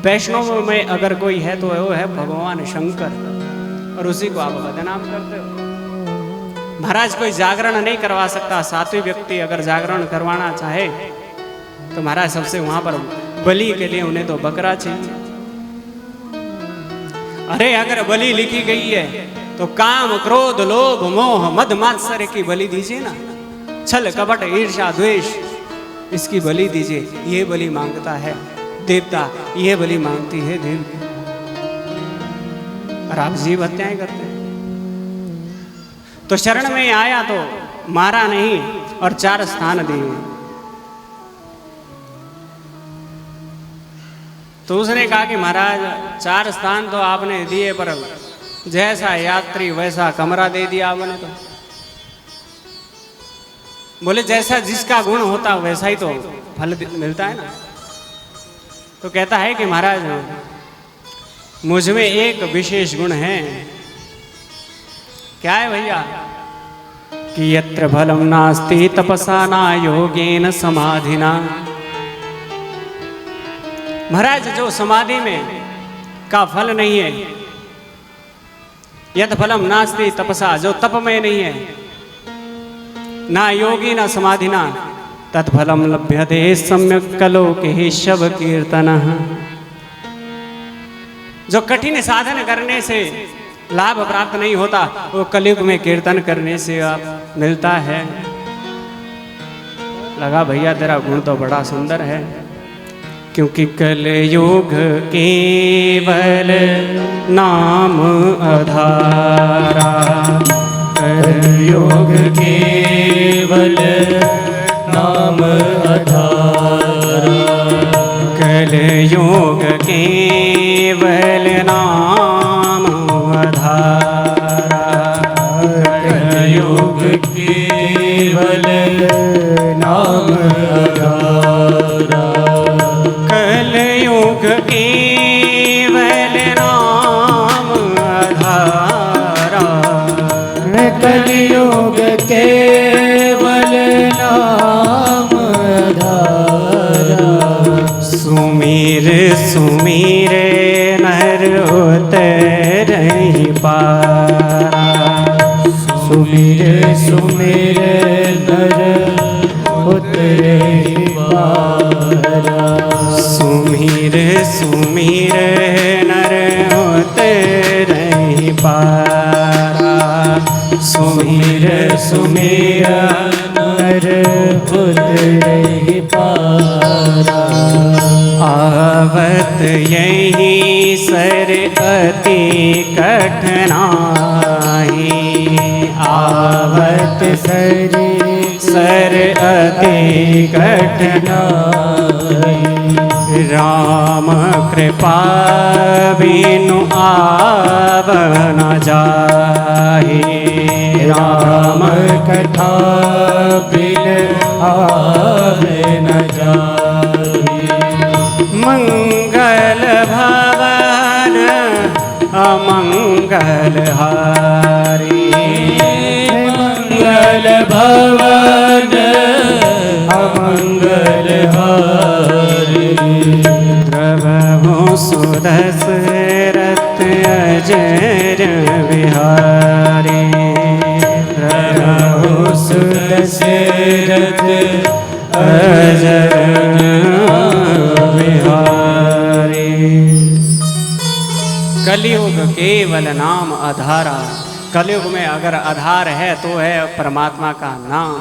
वैष्णव में अगर कोई है तो वो है भगवान शंकर, और उसी को आप बदनाम करते हो। महाराज कोई जागरण नहीं करवा सकता। सात्विक व्यक्ति अगर जागरण करवाना चाहे तो महाराज सबसे वहां पर बलि के लिए उन्हें तो बकरा चाहिए। अरे अगर बलि लिखी गई है तो काम क्रोध लोभ मोह मद मात्सर्य की बलि दीजिए ना, छल कपट ईर्ष्या द्वेष इसकी बलि दीजिए। ये बलि मांगता है देवता, ये बलि मांगती है देवी, और आप जीव हत्याएं करते हैं। तो शरण में आया तो मारा नहीं और 4 स्थान दिए। तो उसने कहा कि महाराज 4 स्थान तो आपने दिए, पर जैसा यात्री वैसा कमरा दे दिया आपने। तो बोले जैसा जिसका गुण होता वैसा ही तो फल मिलता है ना। तो कहता है कि महाराज मुझ में एक विशेष गुण है। क्या है भैया? कि यत्र फलम नास्ति तपसा ना योगेन समाधिना। महाराज जो समाधि में का फल नहीं है, यत फलम नास्ति तपसा, जो तप में नहीं है, ना योगी ना समाधिना, तत्फलम लभ्यते सम्यक कलोके शव कीर्तन। जो कठिन साधन करने से लाभ प्राप्त नहीं होता, वो कलयुग में कीर्तन करने से आप मिलता है। लगा भैया तेरा गुण तो बड़ा सुंदर है, क्योंकि कलयुग केवल नाम आधारा, कलयुग केवल नाम आधारा, कलयुग केवल नाम आधारा, कलयुग केवल नाम आधारा, कलयुग केवल नाम आधारा, कलयुग केवल नाम आधारा। सुमीर सुमीर नर उतरहि पारा, सुमिर सुमिर नर उतरहि पारा, सुमीर सुमीर नर उतरहि पारा, सुमिर सुमिर नर उतरहि पारा। आवत यही सर अति कठिनाई, आवत सर अति कठिनाई, राम कृपा बिनु आव न जाहि, राम कथा बिन आवे न जाहि। मंगल भवन अमंगल हारी, मंगल भवन अमंगल हारी, प्रभु सुदशरथ अजर बिहारी, प्रभु सुदशरथ अजर बिहारी। कलयुग केवल नाम आधारा। कलयुग में अगर आधार है तो है परमात्मा का नाम।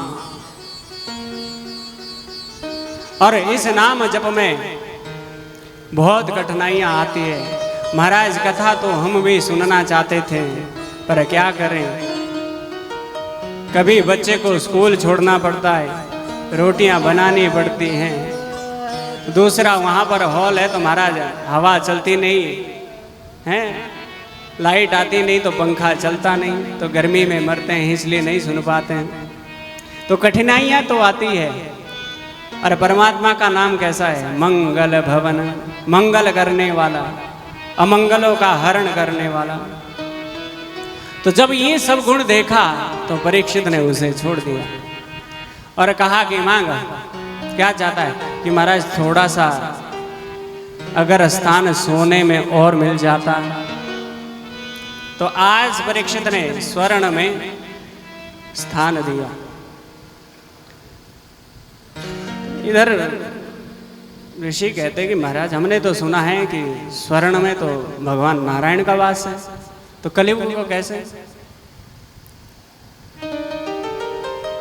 और इस नाम जप में बहुत कठिनाइयां आती है। महाराज कथा तो हम भी सुनना चाहते थे, पर क्या करें, कभी बच्चे को स्कूल छोड़ना पड़ता है, रोटियां बनानी पड़ती हैं, दूसरा वहाँ पर हॉल है तो महाराज हवा चलती नहीं है, लाइट आती नहीं तो पंखा चलता नहीं, तो गर्मी में मरते हैं, इसलिए नहीं सुन पाते हैं। तो कठिनाइयाँ तो आती है। और परमात्मा का नाम कैसा है? मंगल भवन, मंगल करने वाला, अमंगलों का हरण करने वाला। तो जब ये सब गुण देखा तो परीक्षित ने उसे छोड़ दिया और कहा कि मांगा क्या चाहता है कि महाराज थोड़ा सा अगर स्थान सोने में और मिल जाता। तो आज परीक्षित ने स्वर्ण में स्थान दिया। इधर ऋषि कहते हैं कि महाराज हमने तो सुना है कि स्वर्ण में तो भगवान नारायण का वास है, तो कलयुग को कैसे?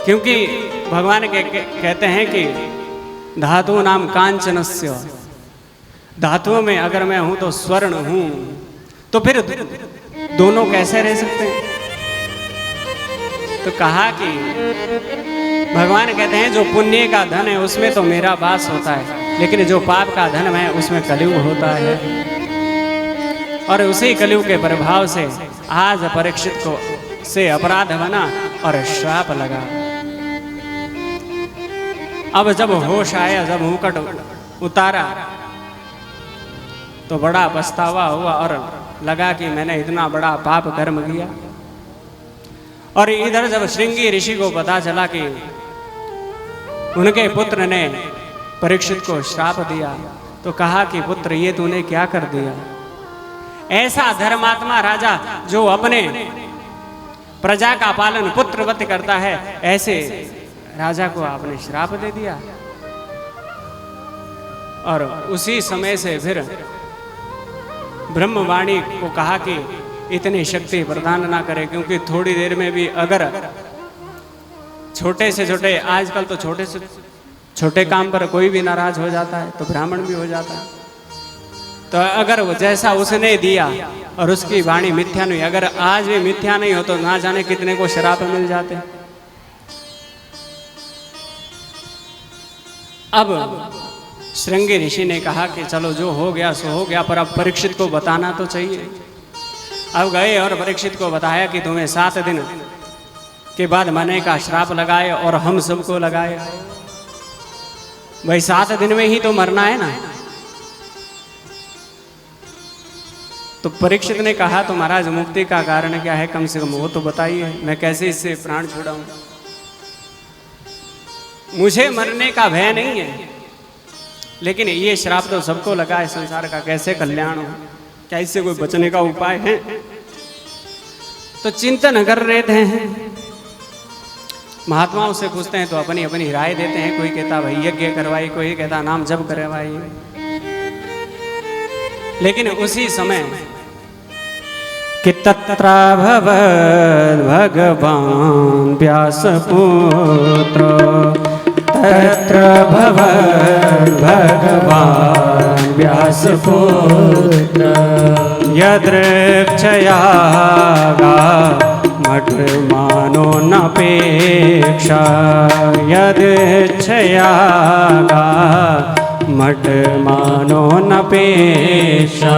क्योंकि भगवान कहते हैं कि धातु नाम कांचनस्य, धातुओं में अगर मैं हूं तो स्वर्ण हूं, तो फिर दोनों कैसे रह सकते हैं? तो कहा कि भगवान कहते हैं जो पुण्य का धन है उसमें तो मेरा वास होता है, लेकिन जो पाप का धन है उसमें कलयुग होता है। और उसी कलयुग के प्रभाव से आज परीक्षित को से अपराध बना और श्राप लगा। अब जब होश आया, जब मुकुट उतारा तो बड़ा पछतावा हुआ और लगा कि मैंने इतना बड़ा पाप कर्म किया। और इधर जब श्रृंगी ऋषि को पता चला कि उनके पुत्र ने परीक्षित को श्राप दिया, तो कहा कि पुत्र ये तूने क्या कर दिया? ऐसा धर्मात्मा राजा जो अपने प्रजा का पालन पुत्रवत करता है, ऐसे राजा को आपने श्राप दे दिया। और उसी समय से फिर ब्रह्मवाणी को कहा कि इतनी शक्ति प्रदान ना करे, क्योंकि थोड़ी देर में भी अगर छोटे से छोटे, आजकल तो छोटे से छोटे काम पर कोई भी नाराज हो जाता है तो ब्राह्मण भी हो जाता है। तो अगर वो जैसा उसने दिया और उसकी वाणी मिथ्या नहीं, अगर आज भी मिथ्या नहीं हो तो ना जाने कितने को श्राप मिल जाते। अब श्रृंगी ऋषि ने कहा कि चलो जो हो गया सो हो गया, पर अब परीक्षित को बताना तो चाहिए। अब गए और परीक्षित को बताया कि तुम्हें 7 दिन के बाद मरने का श्राप लगाए और हम सबको लगाए। भाई 7 दिन में ही तो मरना है ना। तो परीक्षित ने कहा तो महाराज मुक्ति का कारण क्या है, कम से कम वो तो बताइए, मैं कैसे इससे प्राण छुड़ाऊं। मुझे मरने का भय नहीं है, लेकिन ये श्राप तो सबको लगा है, संसार का कैसे कल्याण हो, क्या इससे कोई बचने का उपाय है? तो चिंतन कर रहे थे। महात्माओं से पूछते हैं तो अपनी अपनी राय देते हैं। कोई कहता भाई यज्ञ करवाई, कोई कहता नाम जप करवाई। लेकिन उसी समय कि तत्र भवद् भगवान् व्यासपुत्र, तत्र भवद् भगवान् व्यासपुत्र, यदृच्छया मठमानो नपेक्षा, यदृच्छया मठमानो नपेक्षा,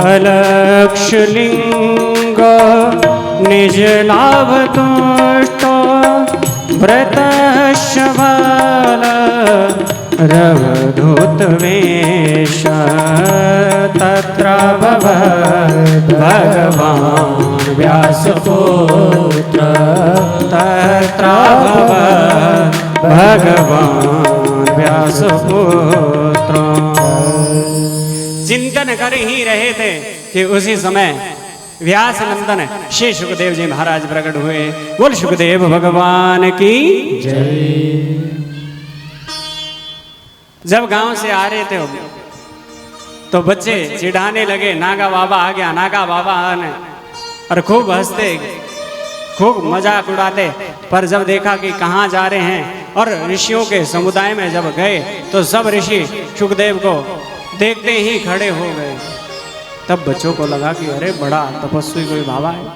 अलक्षलिंग निज लाभ तुष्टो व्रतशबाल रवधूत वेश, तत्र भवद् भगवान् व्यासपुत्र, तत्र भवद् भगवान् व्यासपुत्र। चिंतन कर ही रहे थे कि उसी समय व्यास नंदन श्री सुखदेव जी महाराज प्रकट हुए। बोल सुखदेव भगवान की जय। जब गांव से आ रहे थे तो बच्चे चिढ़ाने लगे, नागा बाबा आ गया, नागा बाबा आने, और खूब हंसते, खूब मजाक उड़ाते। पर जब देखा कि कहाँ जा रहे हैं और ऋषियों के समुदाय में जब गए तो सब ऋषि सुखदेव को देखते ही खड़े हो गए। तब बच्चों को लगा कि अरे बड़ा तपस्वी कोई बाबा है।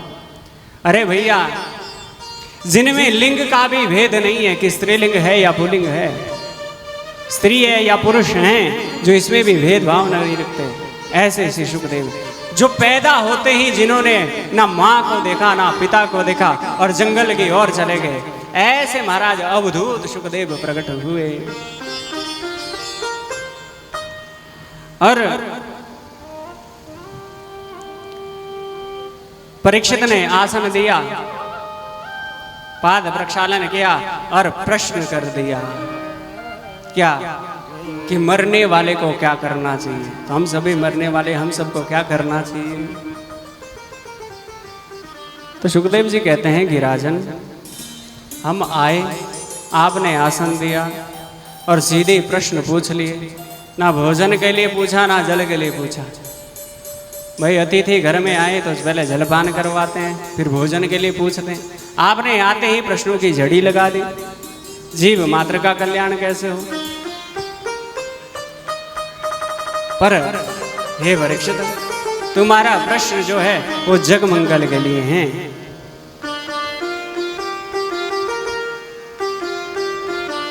अरे भैया, जिनमें लिंग का भी भेद नहीं है कि स्त्रीलिंग है या पुल्लिंग है, स्त्री है या पुरुष हैं, जो इसमें भी भेदभाव नहीं रखते, ऐसे श्री सुखदेव जो पैदा होते ही जिन्होंने ना माँ को देखा ना पिता को देखा और जंगल की ओर चले गए, ऐसे महाराज अवधूत सुखदेव प्रकट हुए। और परीक्षित ने आसन दिया, पाद प्रक्षालन किया और प्रश्न कर दिया, क्या कि मरने वाले को क्या करना चाहिए। तो हम सभी मरने वाले, हम सबको क्या करना चाहिए। तो सुखदेव जी कहते हैं कि राजन, हम आए, आपने आसन दिया और सीधे प्रश्न पूछ लिए, ना भोजन के लिए पूछा ना जल के लिए पूछा। भाई अतिथि घर में आए तो पहले जलपान करवाते हैं, फिर भोजन के लिए पूछते हैं। आपने आते ही प्रश्नों की झड़ी लगा दी, जीव मात्र का कल्याण कैसे हो। पर हे परीक्षित, तुम्हारा प्रश्न जो है वो जग मंगल के लिए है।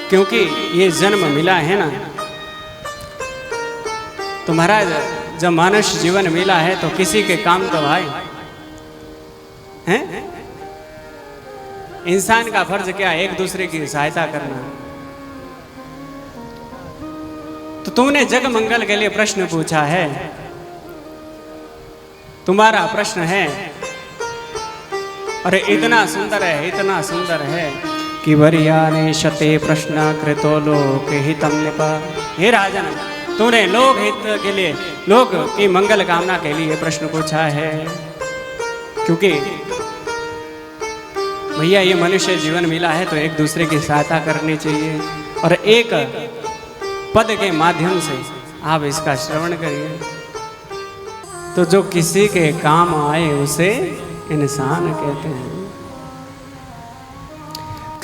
क्योंकि ये जन्म मिला है ना, तुम्हारा जब मनुष्य जीवन मिला है तो किसी के काम तो आए हैं। इंसान का फर्ज क्या, एक दूसरे की सहायता करना। तो तुमने जग मंगल के लिए प्रश्न पूछा है, तुम्हारा प्रश्न है और इतना सुंदर है, इतना सुंदर है कि वरियाने शते प्रश्न कृतो लोक हितम निप। हे राजन, तूने लोक हित के लिए, लोक की मंगल कामना के लिए प्रश्न पूछा है। क्योंकि भैया ये मनुष्य जीवन मिला है तो एक दूसरे की सहायता करनी चाहिए, और एक पद के माध्यम से आप इसका श्रवण करिए। तो जो किसी के काम आए उसे इंसान कहते हैं।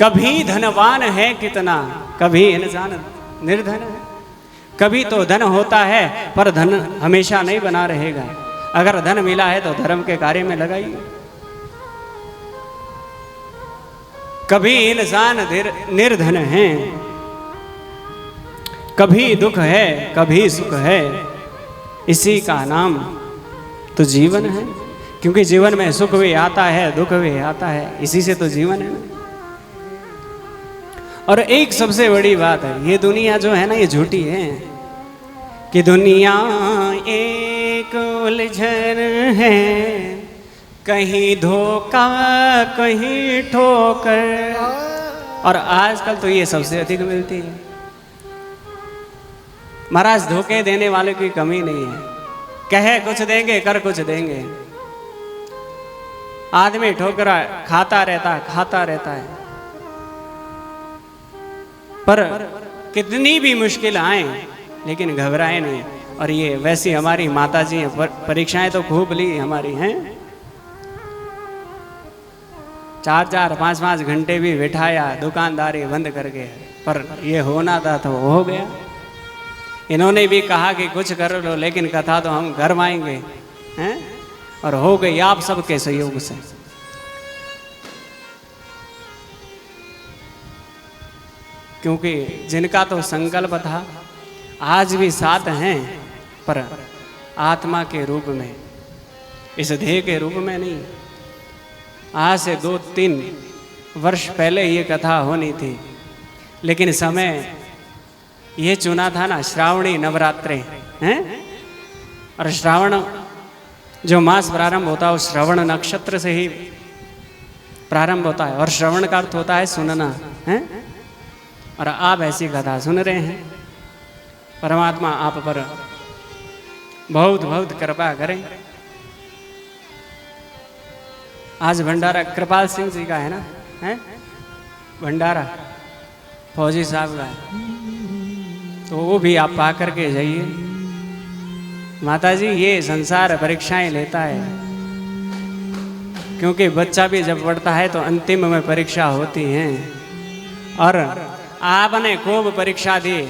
कभी धनवान है कितना, कभी इंसान निर्धन है। कभी तो धन होता है पर धन हमेशा नहीं बना रहेगा। अगर धन मिला है तो धर्म के कार्य में लगाइए। कभी इंसान निर्धन है, कभी दुख है कभी सुख है, इसी का नाम तो जीवन है। क्योंकि जीवन में सुख भी आता है, दुख भी आता है, इसी से तो जीवन है ना। और एक सबसे बड़ी बात है, ये दुनिया जो है ना ये झूठी है, कि दुनिया एक उलझन है, कहीं धोखा कहीं ठोकर। और आजकल तो ये सबसे अधिक मिलती है। महाराज धोखे देने वाले की कमी नहीं है, कहे कुछ देंगे कर कुछ देंगे। आदमी ठोकरा खाता रहता है। पर कितनी भी मुश्किल आए लेकिन घबराए नहीं। और ये वैसी हमारी माता जी हैं, परीक्षाएं तो खूब ली हमारी हैं। 4-4, 5-5 घंटे भी बिठाया दुकानदारी बंद करके, पर ये होना था तो हो गया। इन्होंने भी कहा कि कुछ कर लो, लेकिन कथा तो हम घर आएंगे हैं, और हो गई आप सबके सहयोग से। क्योंकि जिनका तो संकल्प था आज भी साथ हैं, पर आत्मा के रूप में, इस देह के रूप में नहीं। आज से 2-3 वर्ष पहले ये कथा होनी थी, लेकिन समय ये चुना था ना, श्रावणी नवरात्रे हैं। और श्रावण जो मास प्रारंभ होता है वो श्रवण नक्षत्र से ही प्रारंभ होता है, और श्रवण का अर्थ होता है सुनना है। और आप ऐसी कथा सुन रहे हैं। परमात्मा आप पर बहुत बहुत कृपा करें। आज भंडारा कृपाल सिंह जी का है ना, है भंडारा फौजी साहब का है, तो वो भी आप पा करके जाइए। माताजी ये संसार परीक्षाएं लेता है, क्योंकि बच्चा भी जब पढ़ता है तो अंतिम में परीक्षा होती हैं। और आपने खूब परीक्षा दी,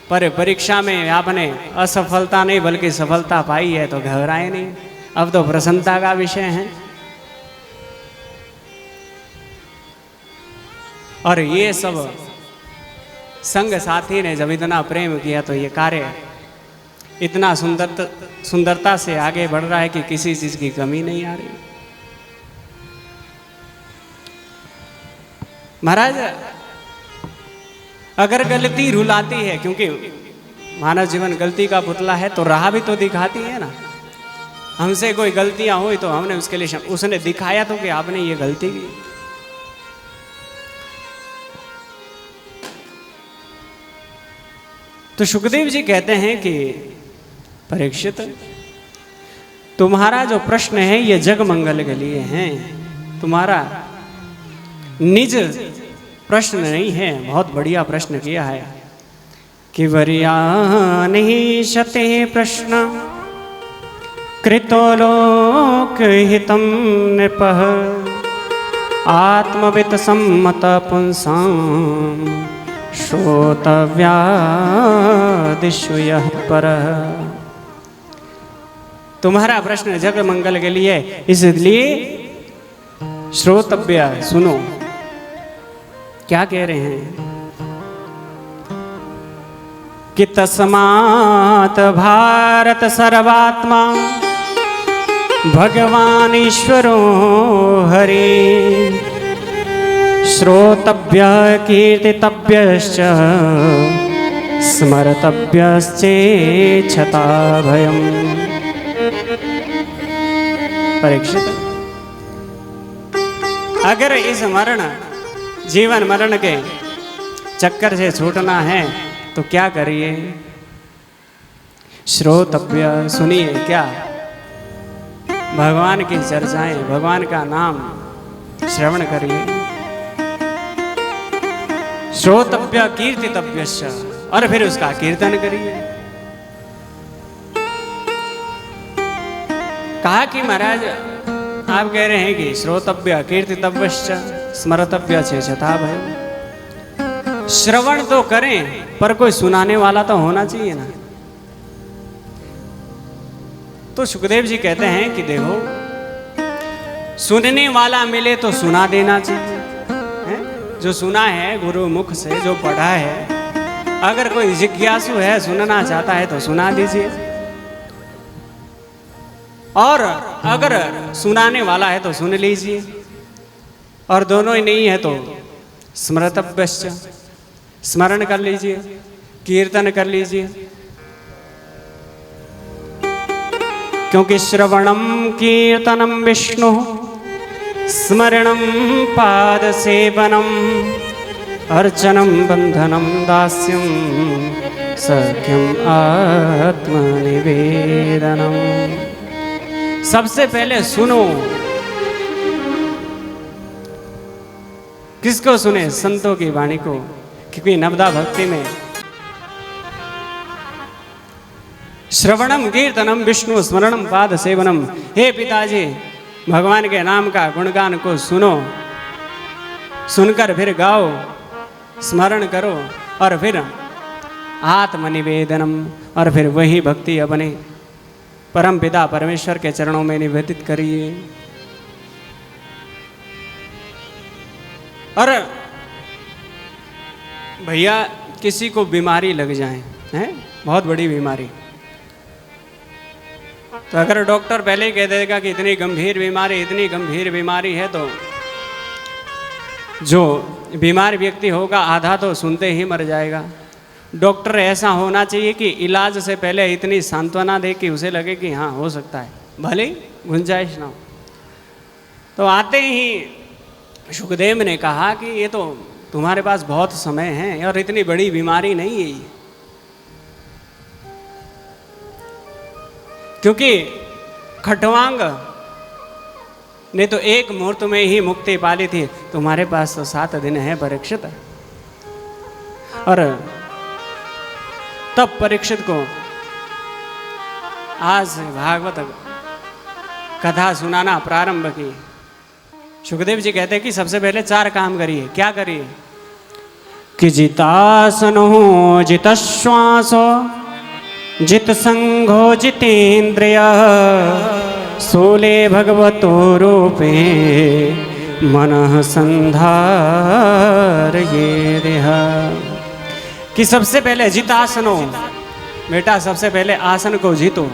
पर परीक्षा में आपने असफलता नहीं बल्कि सफलता पाई है, तो घबराए नहीं, अब तो प्रसन्नता का विषय है। और ये सब संग साथी ने जब इतना प्रेम किया तो ये कार्य इतना सुंदरता से आगे बढ़ रहा है कि किसी चीज की कमी नहीं आ रही। महाराज, अगर गलती रुलाती है, क्योंकि मानव जीवन गलती का पुतला है, तो राह भी तो दिखाती है ना। हमसे कोई गलतियां हुई तो हमने उसके लिए उसने दिखाया तो कि आपने ये गलती की। तो सुखदेव जी कहते हैं कि परीक्षित, तुम्हारा जो प्रश्न है ये जग मंगल के लिए है, तुम्हारा निज प्रश्न नहीं है। बहुत बढ़िया प्रश्न किया है कि वर्यानि शते प्रश्न कृतो लोक हितम नृपः आत्मवित सम्मत पुंसाम श्रोतव्यादिषु यः परः। तुम्हारा प्रश्न जग मंगल के लिए, इसलिए श्रोतव्य, सुनो। क्या कह रहे हैं कि तस्मात् भारत सर्वात्मा भगवान ईश्वरो हरि श्रोतव्य कीर्तितव्यश्च स्मर्तव्यश्चेच्छता भयम्। परीक्षित, अगर इस मरण जीवन मरण के चक्कर से छूटना है तो क्या करिए? श्रोतव्य, सुनिए। क्या? भगवान की चर्चाएं, भगवान का नाम श्रवण करिए। श्रोतव्य कीर्तितव्यश्च, और फिर उसका कीर्तन करिए। कहा कि महाराज आप कह रहे हैं कि श्रोतव्य कीर्तितव्यश्च स्मर्तव्य चेच्छता भयम्। श्रवण तो करें, पर कोई सुनाने वाला तो होना चाहिए ना। तो सुखदेव जी कहते हैं कि देखो, सुनने वाला मिले तो सुना देना चाहिए। जो सुना है गुरु मुख से, जो पढ़ा है, अगर कोई जिज्ञासु है, सुनना चाहता है तो सुना दीजिए। और अगर सुनाने वाला है तो सुन लीजिए, और दोनों ही नहीं है तो स्मृतव्यश्च, स्मरण कर लीजिए, कीर्तन कर लीजिए। क्योंकि श्रवणम कीर्तनम विष्णु स्मरणम पाद सेवनम अर्चनम बंधनम दास्यम सख्यम आत्मनिवेदनम। सबसे पहले सुनो। किसको सुने? संतों की वाणी को, क्योंकि नवदा भक्ति में श्रवणम कीर्तनम विष्णु स्मरणम पाद सेवनम। हे पिताजी, भगवान के नाम का गुणगान को सुनो, सुनकर फिर गाओ, स्मरण करो, और फिर आत्मनिवेदनम, और फिर वही भक्ति अपने परम पिता परमेश्वर के चरणों में निवेदित करिए। और भैया, किसी को बीमारी लग जाए, हैं, बहुत बड़ी बीमारी, तो अगर डॉक्टर पहले ही कह देगा कि इतनी गंभीर बीमारी है, तो जो बीमार व्यक्ति होगा आधा तो सुनते ही मर जाएगा। डॉक्टर ऐसा होना चाहिए कि इलाज से पहले इतनी सांत्वना दे कि उसे लगे कि हाँ हो सकता है, भले गुंजाइश ना हो। तो आते ही सुखदेव ने कहा कि ये तो तुम्हारे पास बहुत समय है और इतनी बड़ी बीमारी नहीं है ये, क्योंकि खटवांग ने तो एक मुहूर्त में ही मुक्ति पा ली थी, तुम्हारे पास तो 7 दिन है परीक्षित। और तब परीक्षित को आज से भागवत कथा सुनाना प्रारंभ की। सुखदेव जी कहते हैं कि सबसे पहले 4 काम करिए। क्या करिए? कि जितासनो जितश्वासो जित संघो जितेन्द्रिय सोले भगवतो रूपे मनः संधार ये देहा। कि सबसे पहले जितासनो, बेटा सबसे पहले आसन को जीतो।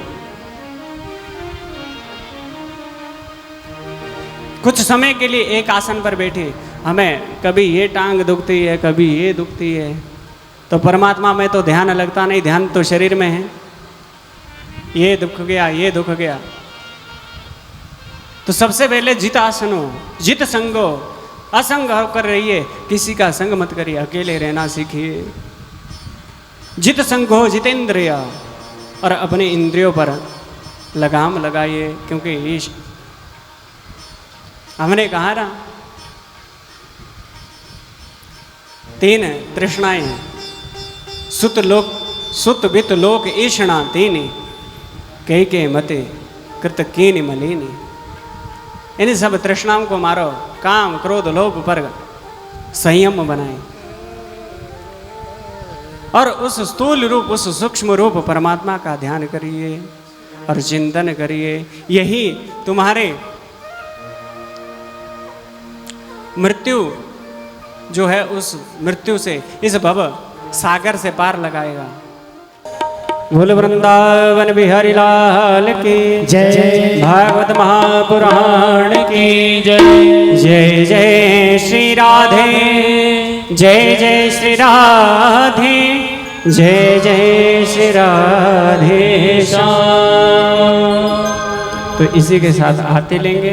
कुछ समय के लिए एक आसन पर बैठे। हमें कभी ये टांग दुखती है, कभी ये दुखती है, तो परमात्मा में तो ध्यान लगता नहीं, ध्यान तो शरीर में है। ये दुख गया, ये दुख गया। तो सबसे पहले जित आसनो जित संगो, असंग होकर रहिए, किसी का संग मत करिए, अकेले रहना सीखिए। जित संगो जितेंद्रिय, और अपने इंद्रियों पर लगाम लगाइए, क्योंकि हमने कहा ना 3 तृष्णाएं, सुत वित लोक ईषणा 3 कई के मते कृत कीन मलिनी। इन सब तृष्णाओं को मारो, काम क्रोध लोभ पर संयम बनाए, और उस स्थूल रूप, उस सूक्ष्म रूप परमात्मा का ध्यान करिए और चिंतन करिए। यही तुम्हारे मृत्यु जो है, उस मृत्यु से, इस भव सागर से पार लगाएगा। बोल वृंदावन बिहारी लाल की जय। भागवत महापुराण की जय। जय जय श्री राधे, जय जय श्री राधे, जय जय श्री राधे श्याम। तो इसी के साथ आरती लेंगे।